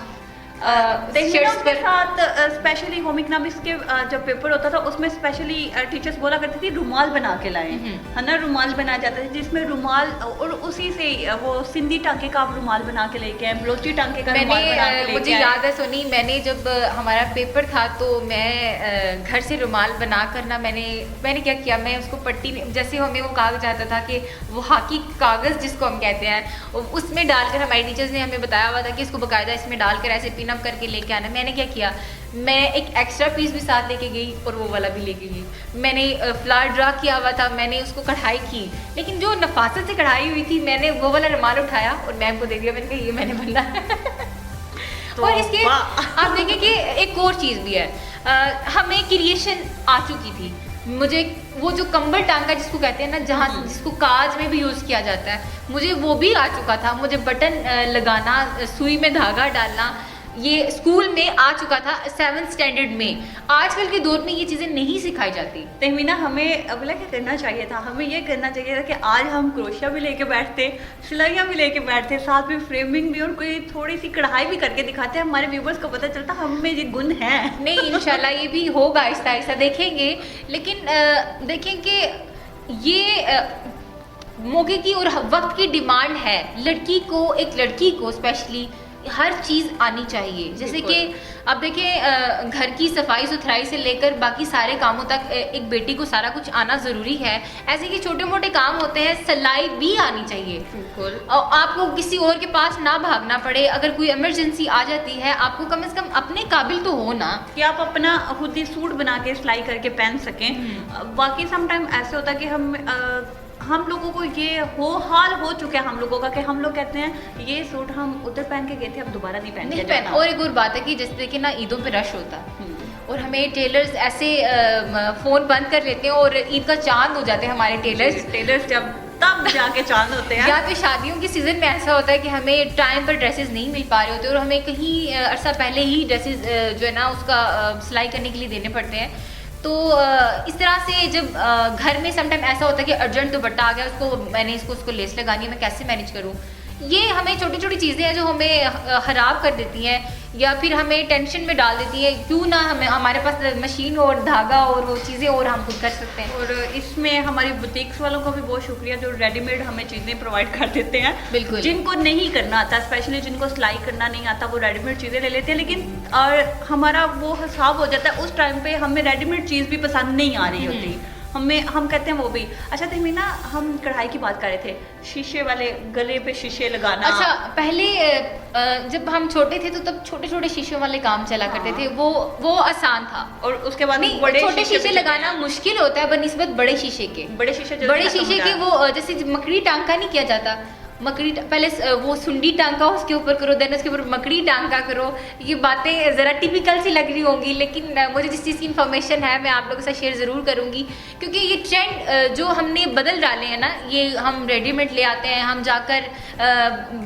तहमीना के साथ स्पेशली होम इकोनॉमिक्स के जब पेपर होता था उसमें स्पेशली टीचर्स बोला करती थी रुमाल बना के लाएं, है ना, रुमाल बनाया जाता था जिसमें रुमाल और उसी से वो सिंधी टांके का आप रुमाल बना के लेके आए, बलोची टांके का रुमाल बना के लेके मुझे याद है सोनी, मैंने जब हमारा पेपर था तो मैं घर से रुमाल बना कर ना मैंने क्या किया, मैं उसको पट्टी में, जैसे हमें वो कहा जाता था कि वो हाकी कागज़ जिसको हम कहते हैं उसमें डालकर, हमारे टीचर्स ने हमें बताया हुआ था कि इसको बाकायदा इसमें डालकर ऐसे पिन अप करके लेके आना। मैंने क्या किया, मैं एक एक्स्ट्रा पीस भी साथ लेके गई और वो वाला भी लेके गई। मैंने फ्लावर ड्रा किया हुआ था, मैंने उसको कढ़ाई की, लेकिन जो नफासत से कढ़ाई हुई थी मैंने वो वाला रुमाल उठाया और मैम को दे दिया। मैंने कहा ये मैंने बनना है। तो और इसके आप देखें कि एक और चीज़ भी है, हमें क्रिएशन आ चुकी थी। मुझे वो जो कंबल टांका जिसको कहते हैं ना, जहाँ जिसको काज में भी यूज़ किया जाता है, मुझे वो भी आ चुका था। मुझे बटन लगाना, सुई में धागा डालना, ये स्कूल में आ चुका था 7th स्टैंडर्ड में। आजकल के दौर में ये चीज़ें नहीं सिखाई जाती। तहमीना हमें अगला क्या करना चाहिए था, हमें ये करना चाहिए था कि आज हम क्रोशिया भी लेके बैठते, सिलाइयाँ भी लेके बैठते, साथ में फ्रेमिंग भी और कोई थोड़ी सी कढ़ाई भी करके दिखाते, हमारे व्यूवर्स को पता चलता हम में ये गुण है। नहीं, इंशाल्लाह ये भी होगा, आहिस्ता आहिस्ता देखेंगे। लेकिन देखें कि ये मौके की और वक्त की डिमांड है। एक लड़की को स्पेशली हर चीज़ आनी चाहिए। जैसे कि अब देखें, घर की सफाई सुथराई से लेकर बाकी सारे कामों तक एक बेटी को सारा कुछ आना ज़रूरी है। ऐसे कि छोटे मोटे काम होते हैं, सिलाई भी आनी चाहिए। बिल्कुल। और आपको किसी और के पास ना भागना पड़े। अगर कोई इमरजेंसी आ जाती है, आपको कम से कम अपने काबिल तो हो ना कि आप अपना खुद ही सूट बना के सिलाई करके पहन सकें। बाकी समटाइम ऐसे होता है कि हम लोगों को ये हाल हो चुका है हम लोगों का कि हम लोग कहते हैं ये सूट हम उधर पहन के गए थे, अब दोबारा नहीं पहन के। और एक और बात है कि जैसे देखिए ना, ईदों पे रश होता है और हमें टेलर्स ऐसे फ़ोन बंद कर लेते हैं और ईद का चांद हो जाते हैं हमारे टेलर्स जब तब जाके चांद होते हैं। या फिर शादियों के सीज़न में ऐसा होता है कि हमें टाइम पर ड्रेसेस नहीं मिल पा रहे होते और हमें कहीं अरसा पहले ही ड्रेसेस जो है ना उसका सिलाई करने के लिए देने पड़ते हैं। तो इस तरह से जब घर में समटाइम ऐसा होता है कि अर्जेंट दुपट्टा आ गया, उसको लेस लगानी है, मैं कैसे मैनेज करूँ। ये हमें छोटी छोटी चीज़ें हैं जो हमें ख़राब कर देती हैं या फिर हमें टेंशन में डाल देती हैं। क्यों ना हमारे पास मशीन और धागा और वो चीज़ें और हम खुद कर सकते हैं। और इसमें हमारी बुटीक्स वालों का भी बहुत शुक्रिया जो रेडीमेड हमें चीज़ें प्रोवाइड कर देते हैं। बिल्कुल। जिनको नहीं करना आता, स्पेशली जिनको सिलाई करना नहीं आता, वो रेडीमेड चीज़ें ले लेते हैं। लेकिन और हमारा वो हिसाब हो जाता है उस टाइम पे हमें रेडीमेड चीज़ भी पसंद नहीं आ रही होती, हम कहते हैं वो भी। अच्छा तहमीना, हम कढ़ाई की बात कर रहे थे, शीशे वाले गले पे शीशे लगाना। अच्छा, पहले जब हम छोटे थे तो तब छोटे छोटे शीशों वाले काम चला करते थे, वो आसान था। और उसके बाद बड़े छोटे शीशे लगाना मुश्किल होता है बनस्बत बड़े शीशे के। बड़े शीशे के वो जैसे मकड़ी टांका नहीं किया जाता, मकड़ी पहले वो सुंडी टांका उसके ऊपर करो, देन उसके ऊपर मकड़ी टांका करो। ये बातें ज़रा टिपिकल सी लग रही होंगी, लेकिन मुझे जिस चीज़ की इन्फॉर्मेशन है मैं आप लोगों के साथ शेयर ज़रूर करूँगी। क्योंकि ये ट्रेंड जो हमने बदल डाले हैं ना, ये हम रेडीमेड ले आते हैं, हम जाकर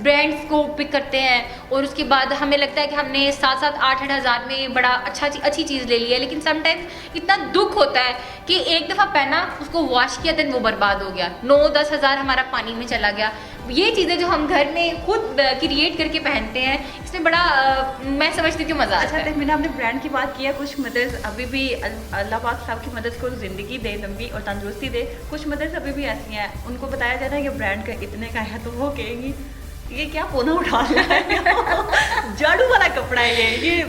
ब्रांड्स को पिक करते हैं और उसके बाद हमें लगता है कि हमने 7-8 हज़ार में बड़ा अच्छी चीज़ ले ली है। लेकिन समटाइम्स इतना दुख होता है कि एक दफ़ा पहना, उसको वॉश किया, देन वो बर्बाद हो गया, 9-10 हज़ार हमारा पानी में चला गया। ये चीज़ें जो हम घर में खुद क्रिएट करके पहनते हैं, इसमें बड़ा मैं समझती हूँ कि मज़ा आता है। अच्छा, मैंने अपने ब्रांड की बात किया, कुछ मदर्स अभी भी, अल्लाह पाक साहब की मदद को ज़िंदगी दे, लंबी और तंदुरुस्ती दे, कुछ मदर्स अभी भी ऐसी हैं, उनको बताया जाता है कि ब्रांड का इतने का है तो वो कहेंगी ये क्या पोना उठा रहा है, झाड़ू वाला कपड़ा है ये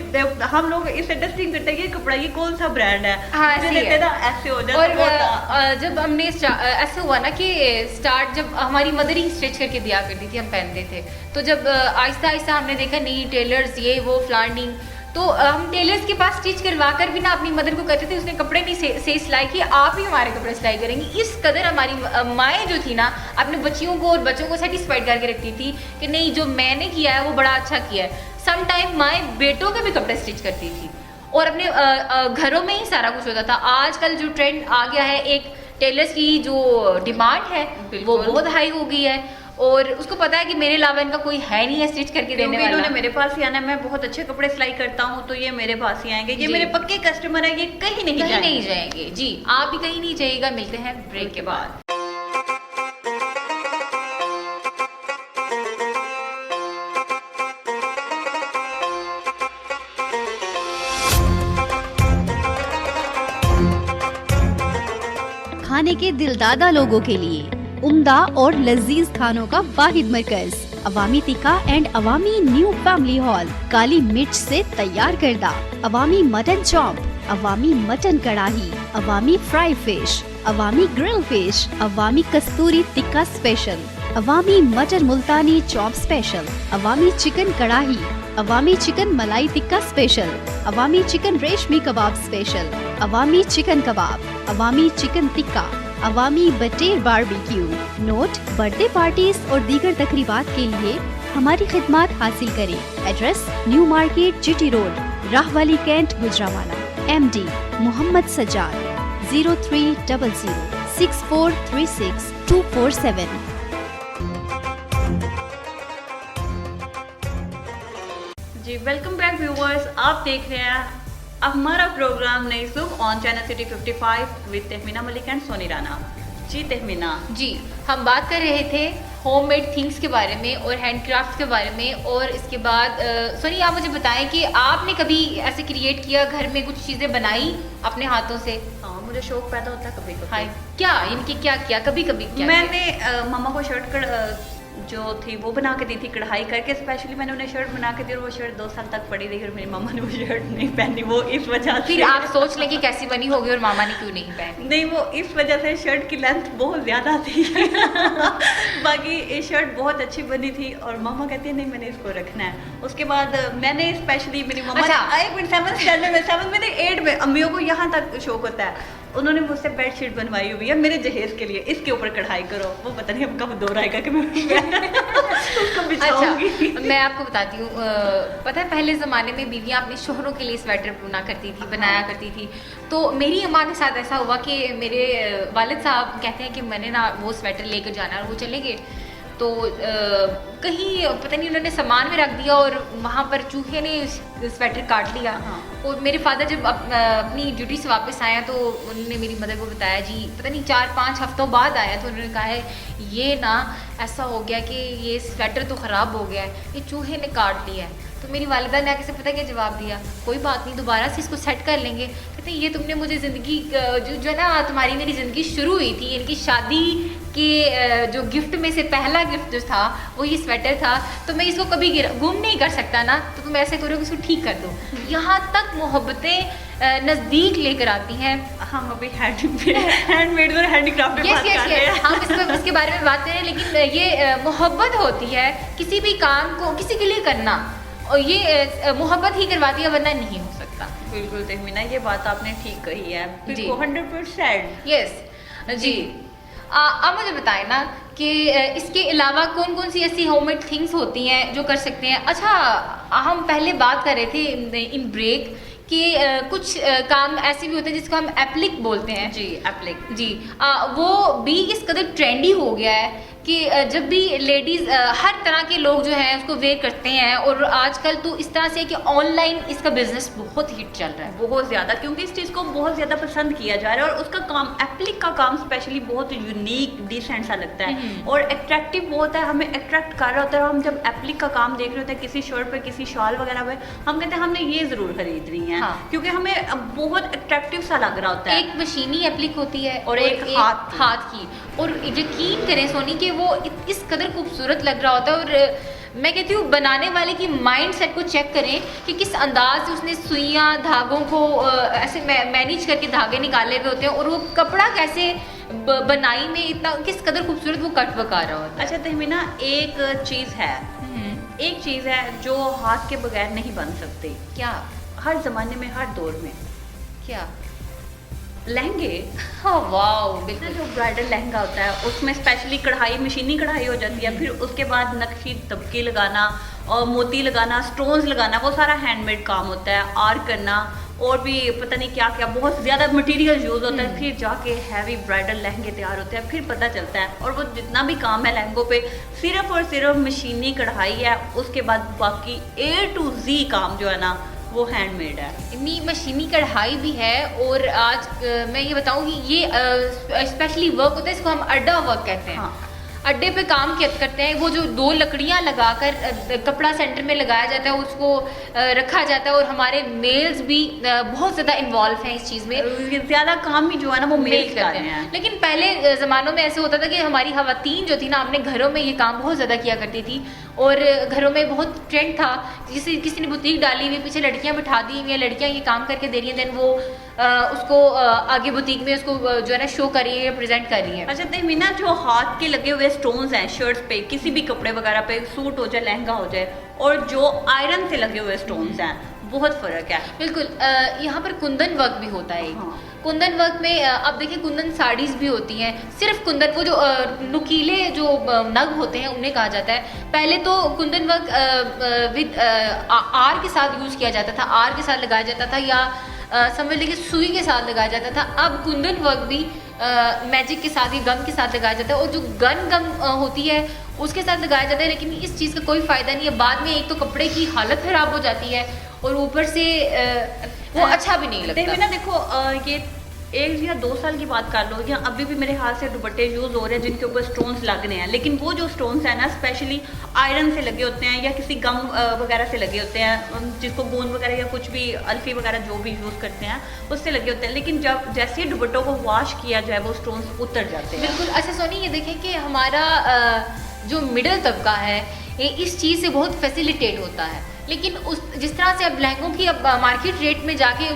हम लोग इसे डस्टिंग करते हैं, ये कपड़ा ये कौन सा ब्रांड है। हाँ, ऐसे हो जाता। और जब हमने ऐसे हुआ ना कि स्टार्ट, जब हमारी मदर ही स्टिच करके दिया करती थी, हम पहनते थे, तो जब आहिस्ता आहिस्ता हमने देखा नहीं टेलर्स ये वो फ्लानिंग, तो हम टेलर्स के पास स्टिच करवा कर भी ना अपनी मदर को कहते थे उसने कपड़े नहीं सही सिलाई किए, आप ही हमारे कपड़े सिलाई करेंगी। इस कदर हमारी माएँ जो थी ना अपने बच्चियों को और बच्चों को सेटिस्फाइड करके रखती थी कि नहीं जो मैंने किया है वो बड़ा अच्छा किया है। सम टाइम माएँ बेटों के भी कपड़े स्टिच करती थी और अपने घरों में ही सारा कुछ होता था। आजकल जो ट्रेंड आ गया है, एक टेलर्स की जो डिमांड है वो बहुत हाई हो गई है और उसको पता है कि मेरे अलावा इनका कोई है नहीं है स्टिच करके देने वाला। इन्होंने मेरे पास ही आना है, मैं बहुत अच्छे कपड़े सिलाई करता हूँ तो ये मेरे पास ही आएंगे, ये मेरे पक्के कस्टमर है, ये कहीं नहीं जाएंगे। जी, आप भी कहीं नहीं जाइएगा। मिलते हैं ब्रेक के बाद। खाने के दिलदादा लोगों के लिए उम्दा और लजीज खानों का वाहिद मरकज, Awami tikka and Awami new family hall, काली मिर्च से तैयार करदा, Awami mutton chop, Awami mutton karahi, Awami fry fish, Awami grill fish, Awami kasturi tikka special, Awami mutton Multani chop special, Awami chicken karahi, Awami chicken malai tikka special, Awami chicken reshmi kebab special, Awami chicken kebab, Awami chicken tikka, Awami बटेर बारबेक्यू। नोट, बर्थडे पार्टीज और दीगर तकरीबात के लिए हमारी खिदमात हासिल करें। Address new market GT road, Rahwali cantt, Gujranwala. MD Mohammad Sajjad, 0300 6436 247। जी वेलकम बैक व्यूवर्स, आप देख रहे हैं हमारा programme Nai Subah on channel city 55 with Tahmina Malik and Soni Rana. जी तहमीना जी, हम बात कर रहे थे होममेड थिंग्स के बारे में और हैंडक्राफ्ट के बारे में। और इसके बाद सोनी, आप मुझे बताएं कि आपने कभी ऐसे क्रिएट किया, घर में कुछ चीज़ें बनाई अपने हाथों से? हाँ, मुझे शौक पैदा होता है कभी कभी। हाँ, क्या इनकी क्या किया? कभी कभी क्या मैंने मामा को शर्ट जो थी वो बना के दी थी, कढ़ाई करके स्पेशली मैंने उन्हें शर्ट बना के दी और वो शर्ट 2 साल तक पड़ी रही और मेरी मामा ने वो शर्ट नहीं पहनी। वो इस वजह से, फिर आप सोच लें कि कैसी बनी होगी और मामा ने क्यों नहीं पहनी? नहीं, वो इस वजह से शर्ट की लेंथ बहुत ज़्यादा थी बाकी ये शर्ट बहुत अच्छी बनी थी और मामा कहती है नहीं मैंने इसको रखना है। उसके बाद मैंने स्पेशली मेरी मामा अच्छा। 7th स्टैंडर्ड में 7th में 8 में अम्मियों को यहाँ तक शौक होता है, उन्होंने मुझसे बेडशीट बनवाई हुई है मेरे जहेज के लिए, इसके ऊपर कढ़ाई करो। वो पता नहीं अब कब दौर आएगा कि मैं उसको बिछाऊंगी। अच्छा, मैं आपको बताती हूँ, पता है पहले ज़माने में बीवियाँ अपने शोहरों के लिए स्वेटर बुना करती थी, बनाया करती थी। तो मेरी अम्मा के साथ ऐसा हुआ कि मेरे वालिद साहब कहते हैं कि मैंने ना वो स्वेटर लेकर जाना, और वो चले गए तो कहीं पता नहीं उन्होंने सामान में रख दिया और वहाँ पर चूहे ने स्वेटर काट लिया। हाँ। और मेरे फादर जब अपनी ड्यूटी से वापस आया तो उन्होंने मेरी मदर को बताया, जी पता नहीं 4-5 हफ्तों बाद आया, तो उन्होंने कहा है ये ना ऐसा हो गया कि ये स्वेटर तो ख़राब हो गया है, ये चूहे ने काट लिया है। तो मेरी वालिदा ने आके से पता क्या जवाब दिया, कोई बात नहीं, दोबारा से इसको सेट कर लेंगे। कहते ये तुमने मुझे ज़िंदगी जो है ना, तुम्हारी मेरी ज़िंदगी शुरू हुई थी, इनकी शादी के जो गिफ्ट में से पहला गिफ्ट जो था वो ये स्वेटर था, तो मैं इसको कभी गुम नहीं कर सकता ना, तो तुम ऐसे करो कि इसको ठीक कर दो। यहाँ तक मोहब्बतें नज़दीक लेकर आती हैं। हम अभी हैंडमेड और हैंडीक्राफ्ट पे बात कर रहे हैं। हम इसके बारे में बात करें, लेकिन ये मोहब्बत होती है किसी भी काम को किसी के लिए करना, और ये मोहब्बत ही करवाती है, वरना नहीं हो सकता। बिल्कुल तहमीना, ये बात आपने ठीक कही है, जी। 100%। यस जी। अब मुझे बताएं ना कि इसके अलावा कौन कौन सी ऐसी होममेड थिंग्स होती हैं जो कर सकते हैं। अच्छा, हम पहले बात कर रहे थे इन ब्रेक कि कुछ काम ऐसे भी होते हैं जिसको हम एप्लिक बोलते हैं। जी, एप्लिक जी। वो भी इस कदर ट्रेंडी हो गया है कि जब भी लेडीज़ हर तरह के लोग जो हैं उसको वेयर करते हैं, और आजकल तो इस तरह से कि ऑनलाइन इसका बिजनेस बहुत हिट चल रहा है, बहुत ज़्यादा, क्योंकि इस चीज़ को बहुत ज़्यादा पसंद किया जा रहा है और उसका काम, एप्लिक का काम स्पेशली बहुत यूनिक डिसेंट सा लगता है और अट्रैक्टिव बहुत है, हमें अट्रैक्ट कर रहा होता है। हम जब एप्लिक का काम देख रहे होते हैं किसी शर्ट पे, किसी शॉल वगैरह पे, हम कहते हैं हमने ये ज़रूर खरीद रही है। हाँ। क्योंकि हमें बहुत अट्रैक्टिव सा लग रहा होता है। एक मशीनी एप्लिक होती है और एक हाथ की, और यकीन करें सोनी कि वो इस कदर खूबसूरत लग रहा होता है। और मैं कहती हूँ बनाने वाले की माइंड सेट को चेक करें कि किस अंदाज से उसने सुइयाँ धागों को ऐसे मैनेज करके धागे निकाले हुए होते हैं, और वो कपड़ा कैसे बनाई में इतना किस कदर खूबसूरत वो कट बका रहा होता है। अच्छा तहमीना, एक चीज़ है जो हाथ के बगैर नहीं बन सकती। क्या? हर जमाने में, हर दौर में। क्या? लहंगे। हाँ, वाओ, बिल्कुल। जो ब्राइडल लहंगा होता है उसमें स्पेशली कढ़ाई, मशीनी कढ़ाई हो जाती है, फिर उसके बाद नक्शी तबकी लगाना और मोती लगाना, स्टोन्स लगाना, वो सारा हैंडमेड काम होता है। आर करना और भी पता नहीं क्या क्या, बहुत ज़्यादा मटेरियल यूज़ होता है, फिर जाके हैवी ब्राइडल लहंगे तैयार होते हैं, फिर पता चलता है। और वो जितना भी काम है लहंगों पे, सिर्फ और सिर्फ मशीनी कढ़ाई है, उसके बाद बाकी A to Z काम जो है ना वो हैंडमेड है। मशीनी कढ़ाई भी है, और आज मैं ये बताऊँ कि ये स्पेशली वर्क होता है, इसको हम अड्डा वर्क कहते हैं। हाँ। अड्डे पे काम करते हैं, वो जो 2 लकड़ियां लगाकर कपड़ा सेंटर में लगाया जाता है उसको रखा जाता है, और हमारे मेल्स भी बहुत ज़्यादा इन्वॉल्व हैं इस चीज़ में, ज़्यादा काम ही जो है ना वो मेल्स करते हैं। लेकिन पहले ज़मानों में ऐसे होता था कि हमारी ख़वातीन जो थी ना अपने घरों में ये काम बहुत ज़्यादा किया करती थी, और घरों में बहुत ट्रेंड था, जैसे किसी ने बुटीक डाली हुई, पीछे लड़कियां बिठा दी हुई हैं, लड़कियां ये काम करके दे रही हैं, देन वो उसको आगे बुटीक में उसको जो है ना शो कर रही है, प्रेजेंट कर रही है। अच्छा तहमीना, जो हाथ के लगे हुए स्टोन्स हैं शर्ट्स पे, किसी भी कपड़े वगैरह पे, सूट हो जाए, लहंगा हो जाए, और जो आयरन से लगे हुए स्टोन्स हैं, बहुत फ़र्क है। बिल्कुल, यहाँ पर कुंदन वर्क भी होता है। हाँ। कुंदन वर्क में अब देखिए कुंदन साड़ीज भी होती हैं, सिर्फ कुंदन, वो जो नुकीले जो नग होते हैं उन्हें कहा जाता है। पहले तो कुंदन वर्क विद आर के साथ यूज़ किया जाता था, आर के साथ लगाया जाता था, या समझ लीजिए सुई के साथ लगाया जाता था। अब कुंदन वर्क भी मैजिक के साथ या गम के साथ लगाया जाता है, और जो गम होती है उसके साथ लगाया जाता है, लेकिन इस चीज़ का कोई फ़ायदा नहीं है। बाद में एक तो कपड़े की हालत ख़राब हो जाती है, और ऊपर से वो अच्छा भी नहीं लगता। ना देखो, ये 1 या 2 साल की बात कर लो, या अभी भी मेरे हाथ से दुपट्टे यूज़ हो रहे हैं जिनके ऊपर स्टोन्स लगने हैं, लेकिन वो जो स्टोन्स हैं ना स्पेशली आयरन से लगे होते हैं, या किसी गम वगैरह से लगे होते हैं, जिसको गोंद वगैरह या कुछ भी अल्फी वगैरह जो भी यूज़ करते हैं उससे लगे होते हैं, लेकिन जब जैसे ही दुपट्टों को वॉश किया जाए वो स्टोन्स उतर जाते हैं। बिल्कुल। अच्छा सोनी, ये देखें कि हमारा जो मिडिल तबका है ये इस चीज़ से बहुत फैसिलिटेट होता है, लेकिन उस जिस तरह से अब लहंगों की अब मार्केट रेट में जाके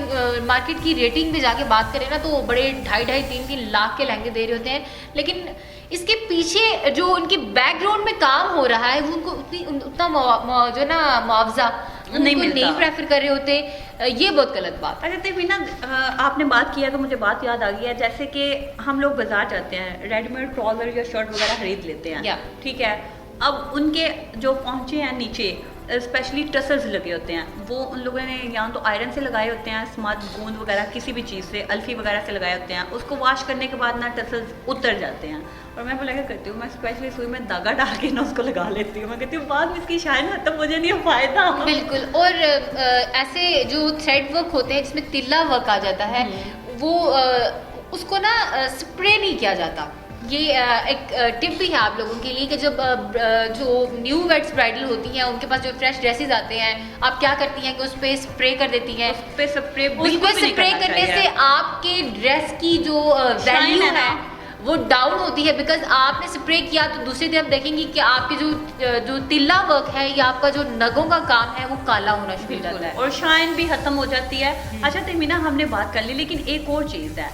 मार्केट की रेटिंग में जाके बात करें ना, तो बड़े 2.5 3 लाख के लहंगे दे रहे होते हैं, लेकिन इसके पीछे जो उनकी बैकग्राउंड में काम हो रहा है वो उनको उतना जो ना मुआवजा नहीं प्रेफर कर रहे होते, ये बहुत गलत बात। अच्छा तहमीना, आपने बात किया तो मुझे बात याद आ गई है, जैसे कि हम लोग बाजार जाते हैं, रेडीमेड ट्राउजर या शर्ट वगैरह खरीद लेते हैं, ठीक है, अब उनके जो पहुंचे हैं नीचे स्पेशली टसल्स लगे होते हैं, वो उन लोगों ने या तो आयरन से लगाए होते हैं, स्मार्ट गोंद वगैरह किसी भी चीज़ से, अल्फी वगैरह से लगाए होते हैं, उसको वॉश करने के बाद ना टसल्स उतर जाते हैं, और मैं बोला क्या करती हूँ, मैं स्पेशली सुई में धागा डाल के ना उसको लगा लेती हूँ, मैं कहती हूँ बाद में इसकी शाइन खत्म मुझे नहीं फ़ायदा। बिल्कुल। और ऐसे जो थ्रेड वर्क होते हैं जिसमें तिल्ला वर्क आ जाता है, वो उसको ना स्प्रे नहीं किया जाता। ये एक टिप भी है आप लोगों के लिए कि जब जो न्यू वेड्स ब्राइडल होती हैं उनके पास जो फ्रेश ड्रेसेस आते हैं, आप क्या करती हैं कि उस पर स्प्रे कर देती हैं। उस पर स्प्रे करने से आपके ड्रेस की जो वैल्यू है वो डाउन होती है, बिकॉज आपने स्प्रे किया तो दूसरे दिन आप देखेंगे कि आपके जो तिल्ला वर्क है या आपका जो नगों का काम है वो काला होना शुरू हो जाता है और शाइन भी खत्म हो जाती है। अच्छा तहमीना, हमने बात कर ली, लेकिन एक और चीज़ है,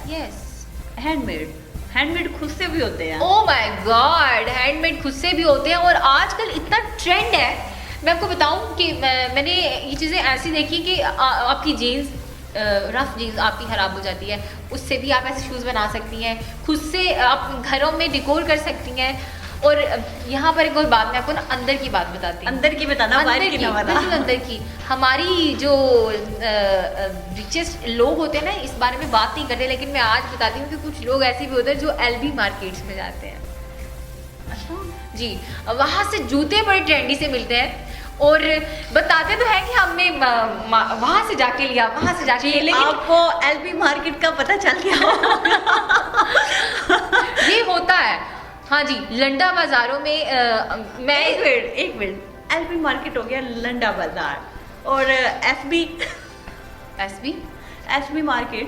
हैंडमेड खुद से भी होते हैं। ओह माय गॉड, हैंडमेड खुद से भी होते हैं, और आजकल इतना ट्रेंड है। मैं आपको बताऊं कि मैंने ये चीज़ें ऐसी देखी कि आपकी जीन्स रफ जीन्स आपकी ख़राब हो जाती है, उससे भी आप ऐसे शूज़ बना सकती हैं, खुद से आप घरों में डिकोर कर सकती हैं। और यहाँ पर एक और बात मैं आपको ना अंदर की बात बताती हूँ। अंदर की बताना, बाहर की ना बताना। बिल्कुल अंदर की। हमारी जो रिचेस्ट लोग होते हैं ना, इस बारे में बात नहीं करते, लेकिन मैं आज बताती हूँ कि कुछ लोग ऐसे भी होते हैं जो LB मार्केट्स में जाते हैं। अच्छा जी, वहाँ से जूते बड़े ट्रेंडी से मिलते हैं, और बताते तो है कि हमने वहाँ से जाके लिया, वहाँ से जाके लिया, लेकिन आपको LB मार्केट का पता चल गया ये होता है। हाँ जी, लंडा बाजारों में मैं एक मिनट LB मार्केट हो गया लंडा बाजार, और SB मार्केट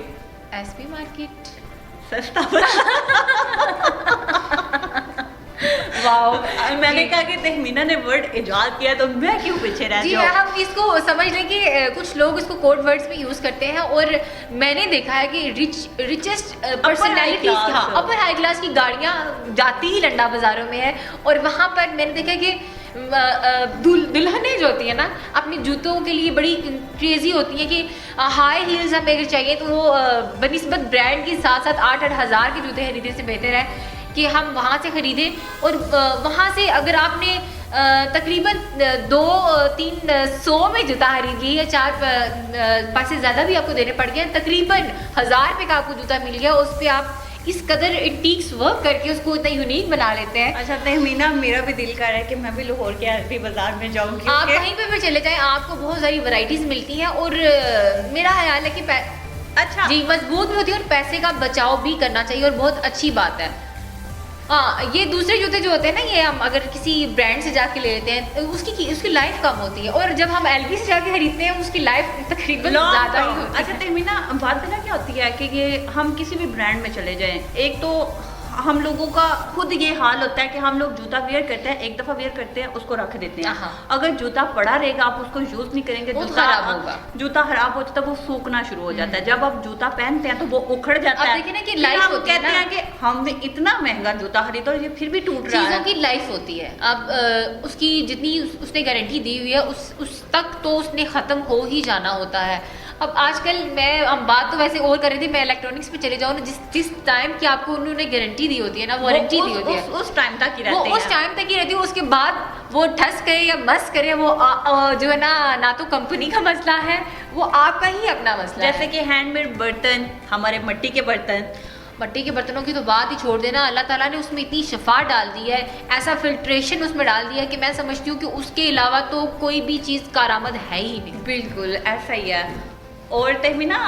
सस्ता वाओ, मैंने कहा कि तहमीना ने वर्ड इजाद किया तो मैं क्यों पीछे रह जी, हम इसको समझ लें कि कुछ लोग इसको कोड वर्ड्स में यूज करते हैं, और मैंने देखा है कि रिचेस्ट पर्सनैलिटीज, अपर हाई क्लास की गाड़ियाँ जाती ही लंडा बाजारों में है, और वहाँ पर मैंने देखा कि दुल्हनें जो होती है ना अपने जूतों के लिए बड़ी क्रेजी होती है कि हाई हील्स हमें अगर चाहिए तो वो बनिस्बत ब्रांड के साथ साथ 8-8 हज़ार के जूते खरीदने से बेहतर है कि हम वहाँ से ख़रीदें। और वहाँ से अगर आपने तकरीबन 200-300 में जूता खरीद लिया, 4 पैसे ज़्यादा भी आपको देने पड़ गए, तकरीबन 1000 रुपये का आपको जूता मिल गया, उस पर आप इस कदर एंटीक्स वर्क करके उसको इतना यूनिक बना लेते हैं। अच्छा तहमीना, मेरा भी दिल कर रहा है कि मैं भी लाहौर के LB बाजार में जाऊँगी। आप कहीं पे भी चले जाएं, आपको बहुत सारी वैरायटीज़ मिलती हैं, और मेरा ख्याल है कि अच्छा जी मजबूत भी होती है, और पैसे का बचाव भी करना चाहिए, और बहुत अच्छी बात है। हाँ, ये दूसरे जूते जो होते हैं ना, ये हम अगर किसी ब्रांड से जाके ले लेते हैं उसकी लाइफ कम होती है, और जब हम एलबी से जाके खरीदते हैं उसकी लाइफ तकरीबन ज़्यादा ही होती है। अच्छा तहमीना, बात पता क्या होती है कि ये हम किसी भी ब्रांड में चले जाएं, एक तो हम लोगों का खुद ये हाल होता है कि हम लोग जूता वेयर करते हैं, एक दफ़ा वेयर करते हैं, उसको रख देते हैं। हाँ। अगर जूता पड़ा रहेगा, आप उसको यूज़ नहीं करेंगे, वो जूता खराब होगा। जूता खराब होता है तो वो सूखना शुरू हो जाता है। जब आप जूता पहनते हैं तो वो उखड़ जाता है। देखिए ना कि फिर लाइफ हम होती है कहते ना, हैं कि हमने इतना महंगा जूता खरीदा और ये फिर भी टूट रहा है। चीज़ों की लाइफ होती है। अब उसकी जितनी उसने गारंटी दी हुई है उस तक तो उसने ख़त्म हो ही जाना होता है। अब आजकल हम बात तो वैसे और कर रही थी, मैं इलेक्ट्रॉनिक्स पे चले जाऊँ ना, जिस टाइम की आपको उन्होंने गारंटी दी होती है ना, वारंटी दी होती है, उस टाइम तक ही रहते हैं। उस टाइम तक ही रहती है। उसके बाद वो ठस करे या मस करे, वो जो है ना तो कंपनी का मसला है, वो आपका ही अपना मसला है। जैसे कि हैंडमेड बर्तन, हमारे मिट्टी के बर्तन, मट्टी के बर्तनों की तो बात ही छोड़ देना, अल्लाह ताला ने उसमें इतनी शफा डाल दी है, ऐसा फिल्ट्रेशन उसमें डाल दिया है कि मैं समझती हूँ कि उसके अलावा तो कोई भी चीज़ कारामद है ही नहीं। बिल्कुल ऐसा ही है। और तहमीना,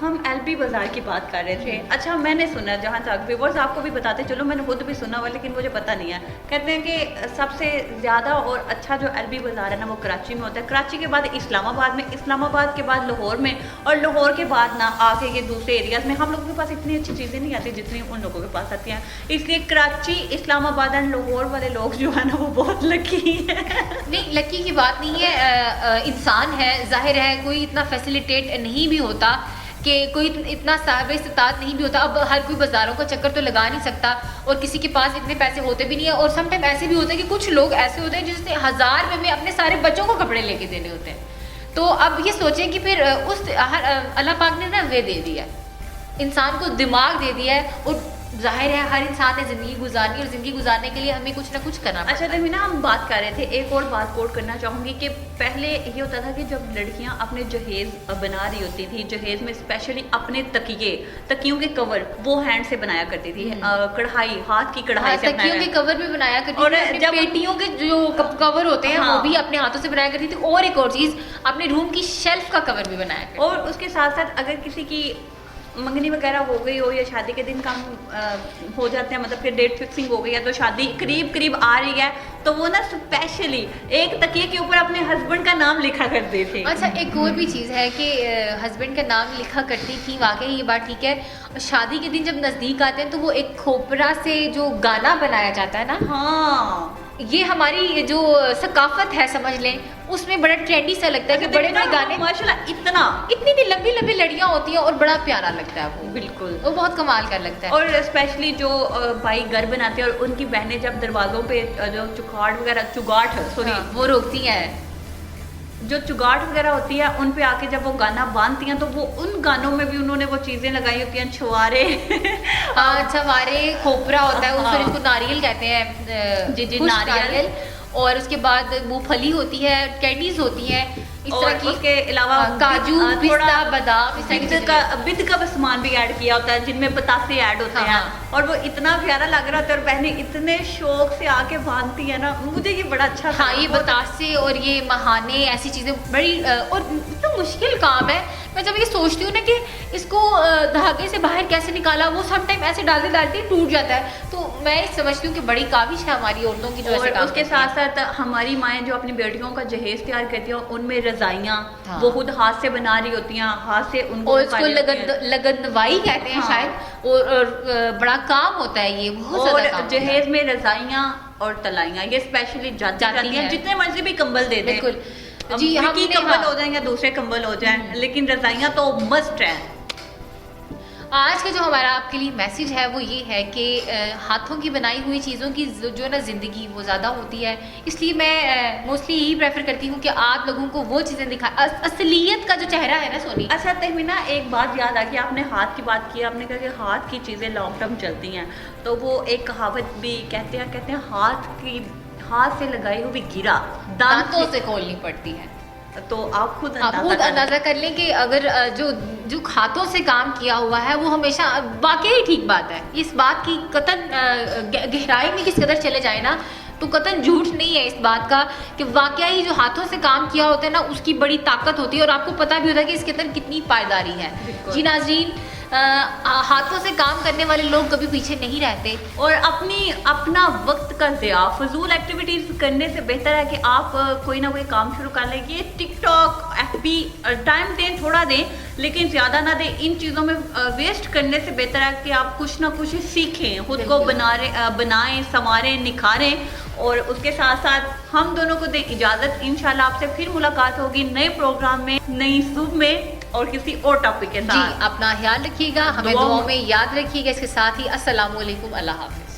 हम एलबी बाज़ार की बात कर रहे थे। अच्छा, मैंने सुना, जहाँ तक व्यूअर्स आपको भी बताते चलो, मैंने खुद भी सुना हुआ लेकिन मुझे पता नहीं है। कहते हैं कि सबसे ज़्यादा और अच्छा जो एलबी बाज़ार है ना वो कराची में होता है, कराची के बाद इस्लामाबाद में, इस्लामाबाद के बाद लाहौर में, और लाहौर के बाद ना आके ये दूसरे एरियाज़ में। हम लोगों के पास इतनी अच्छी चीज़ें नहीं आती जितनी उन लोगों के पास आती हैं, इसलिए कराची, इस्लामाबाद एंड लाहौर वाले लोग जो है ना वो बहुत लकी हैं। नहीं, लकी की बात नहीं है, इंसान है, जाहिर है कोई इतना फैसिलिटेट नहीं भी होता कि कोई इतना साहिब इस्तात नहीं भी होता। अब हर कोई बाज़ारों का चक्कर तो लगा नहीं सकता, और किसी के पास इतने पैसे होते भी नहीं है। और समटाइम ऐसे भी होता है कि कुछ लोग ऐसे होते हैं जिसने 1000 रुपये में अपने सारे बच्चों को कपड़े लेके देने होते हैं। तो अब ये सोचें कि फिर अल्लाह पाक ने ना वे दे दिया, इंसान को दिमाग दे दिया है, और जाहिर है हर इंसान ने ज़िंदगी गुजारनी, और ज़िंदगी गुजारने के लिए हमें कुछ ना कुछ करना पड़ता है। अच्छा तहमीना, हम बात कर रहे थे, एक और बात कोट करना चाहूँगी कि पहले ये होता था कि जब लड़कियां अपने जहेज़ बना रही होती थी, जहेज़ में स्पेशली अपने तकियों के कवर वो हैंड से बनाया करती थी, कढ़ाई, हाथ की कढ़ाई से तकियों के कवर भी बनाया करती और थी, अपनी जब पेटियों के जो कवर होते हैं हाँ, वो भी अपने हाथों से बनाया करती थी। और एक और चीज़, अपने रूम की शेल्फ का कवर भी बनाया करती थी। और उसके साथ साथ अगर किसी की मंगनी वगैरह हो गई हो या शादी के दिन काम हो जाते हैं, मतलब कि डेट फिक्सिंग हो गई है, तो शादी करीब आ रही है, तो वो ना स्पेशली एक तकिए के ऊपर अपने हस्बैंड का नाम लिखा करते थे। अच्छा, एक और भी चीज़ है कि हस्बैंड का नाम लिखा करती थी, वाकई ये बात ठीक है। शादी के दिन जब नज़दीक आते हैं तो वो एक खोपरा से जो गाना बनाया जाता है ना, हाँ, ये हमारी जो सकाफत है समझ लें, उसमें बड़ा ट्रेंडी सा लगता है कि बड़े बड़े गाने, माशाल्लाह इतनी लंबी लंबी लड़ियाँ होती हैं और बड़ा प्यारा लगता है वो, बिल्कुल, वो बहुत कमाल का लगता है। और स्पेशली जो भाई घर बनाते हैं और उनकी बहनें जब दरवाज़ों पे जो चुगाट वो रोकती हैं, जो चुगाट वगैरह होती है, उन पे आके जब वो गाना बांधती हैं तो वो उन गानों में भी उन्होंने वो चीज़ें लगाई होती हैं, छुआरे छवारे, खोपरा होता है, हाँ, फिर इसको नारियल कहते हैं, जी खुश्क नारियल, और उसके बाद मूंगफली होती है, कैंडीज होती हैं, इस तरह की, उसके अलावा काजू, पिस्ता, बादाम, इस तरह बिद का सामान भी ऐड किया होता है, जिनमें बतासे ऐड होते हैं, और वो इतना प्यारा लग रहा होता है, और बहनें इतने शौक से आके बांधती है ना, मुझे ये बड़ा अच्छा। हाँ, ये बतासे और ये महाने, ऐसी चीज़ें बड़ी और इतना मुश्किल काम है। मैं जब ये सोचती हूँ ना कि इसको धागे से बाहर कैसे निकाला, वो सम टाइम ऐसे डालते टूट जाता है, तो मैं समझती हूँ कि बड़ी काबिश है हमारी औरतों की जो ऐसे काम उसके साथ साथ हमारी माएँ जो अपनी बेटियों का जहेज तैयार करती हैं, उनमें रजाइयाँ हाँ, वो खुद हाथ से बना रही होती हैं, हाथ से उनको, और इसको लगनवाई कहते हैं, हाँ, शायद, और बड़ा काम होता है ये, बहुत और ज़्यादा काम जहेज में रजाइयाँ और तलाइयाँ ये स्पेशली जाती हैं, जितने मर्जी भी कंबल दे दें, बिल्कुल जी, हम कंबल हो जाएं या दूसरे कंबल हो जाएं, लेकिन रजाइयाँ तो मस्ट है। आज का जो हमारा आपके लिए मैसेज है वो ये है कि हाथों की बनाई हुई चीज़ों की जो ना ज़िंदगी वो ज़्यादा होती है, इसलिए मैं मोस्टली यही प्रेफर करती हूँ कि आप लोगों को वो चीज़ें दिखाएं, असलियत का जो चेहरा है ना सोनी। अच्छा तहमीना, एक बात याद आ गई, आपने हाथ की बात की, आपने कहा कि हाथ की चीज़ें लॉन्ग टर्म चलती हैं, तो वो एक कहावत भी कहते हैं हाथ से लगाई हुई गिरा दांतों से खोलनी पड़ती है। तो आप खुद अंदाजा कर लें कि अगर जो हाथों से काम किया हुआ है वो हमेशा वाकई ठीक बात है, इस बात की कतन गहराई में किस कदर चले जाए ना तो कतन झूठ नहीं है इस बात का कि वाकई जो हाथों से काम किया होता है ना उसकी बड़ी ताकत होती है, और आपको पता भी होता है कि इसके अंदर कितनी पायदारी है। जी नाज़रीन, हाथों से काम करने वाले लोग कभी पीछे नहीं रहते। और अपना वक्त का ज़िया फजूल एक्टिविटीज़ करने से बेहतर है कि आप कोई ना कोई काम शुरू कर लें। ये टिकटॉक, FB टाइम दें, थोड़ा दें, लेकिन ज़्यादा ना दें। इन चीज़ों में वेस्ट करने से बेहतर है कि आप कुछ ना कुछ सीखें, खुद को बनाएं, संवारें, निखारें। और उसके साथ साथ हम दोनों को दें इजाज़त। इंशाल्लाह आपसे फिर मुलाकात होगी नए प्रोग्राम में, नई सुबह में और किसी और टॉपिक के साथ। जी, अपना ख्याल रखिएगा, हमें दुआओं में याद रखिएगा। इसके साथ ही अस्सलाम वालेकुम, अल्लाह हाफ़िज़।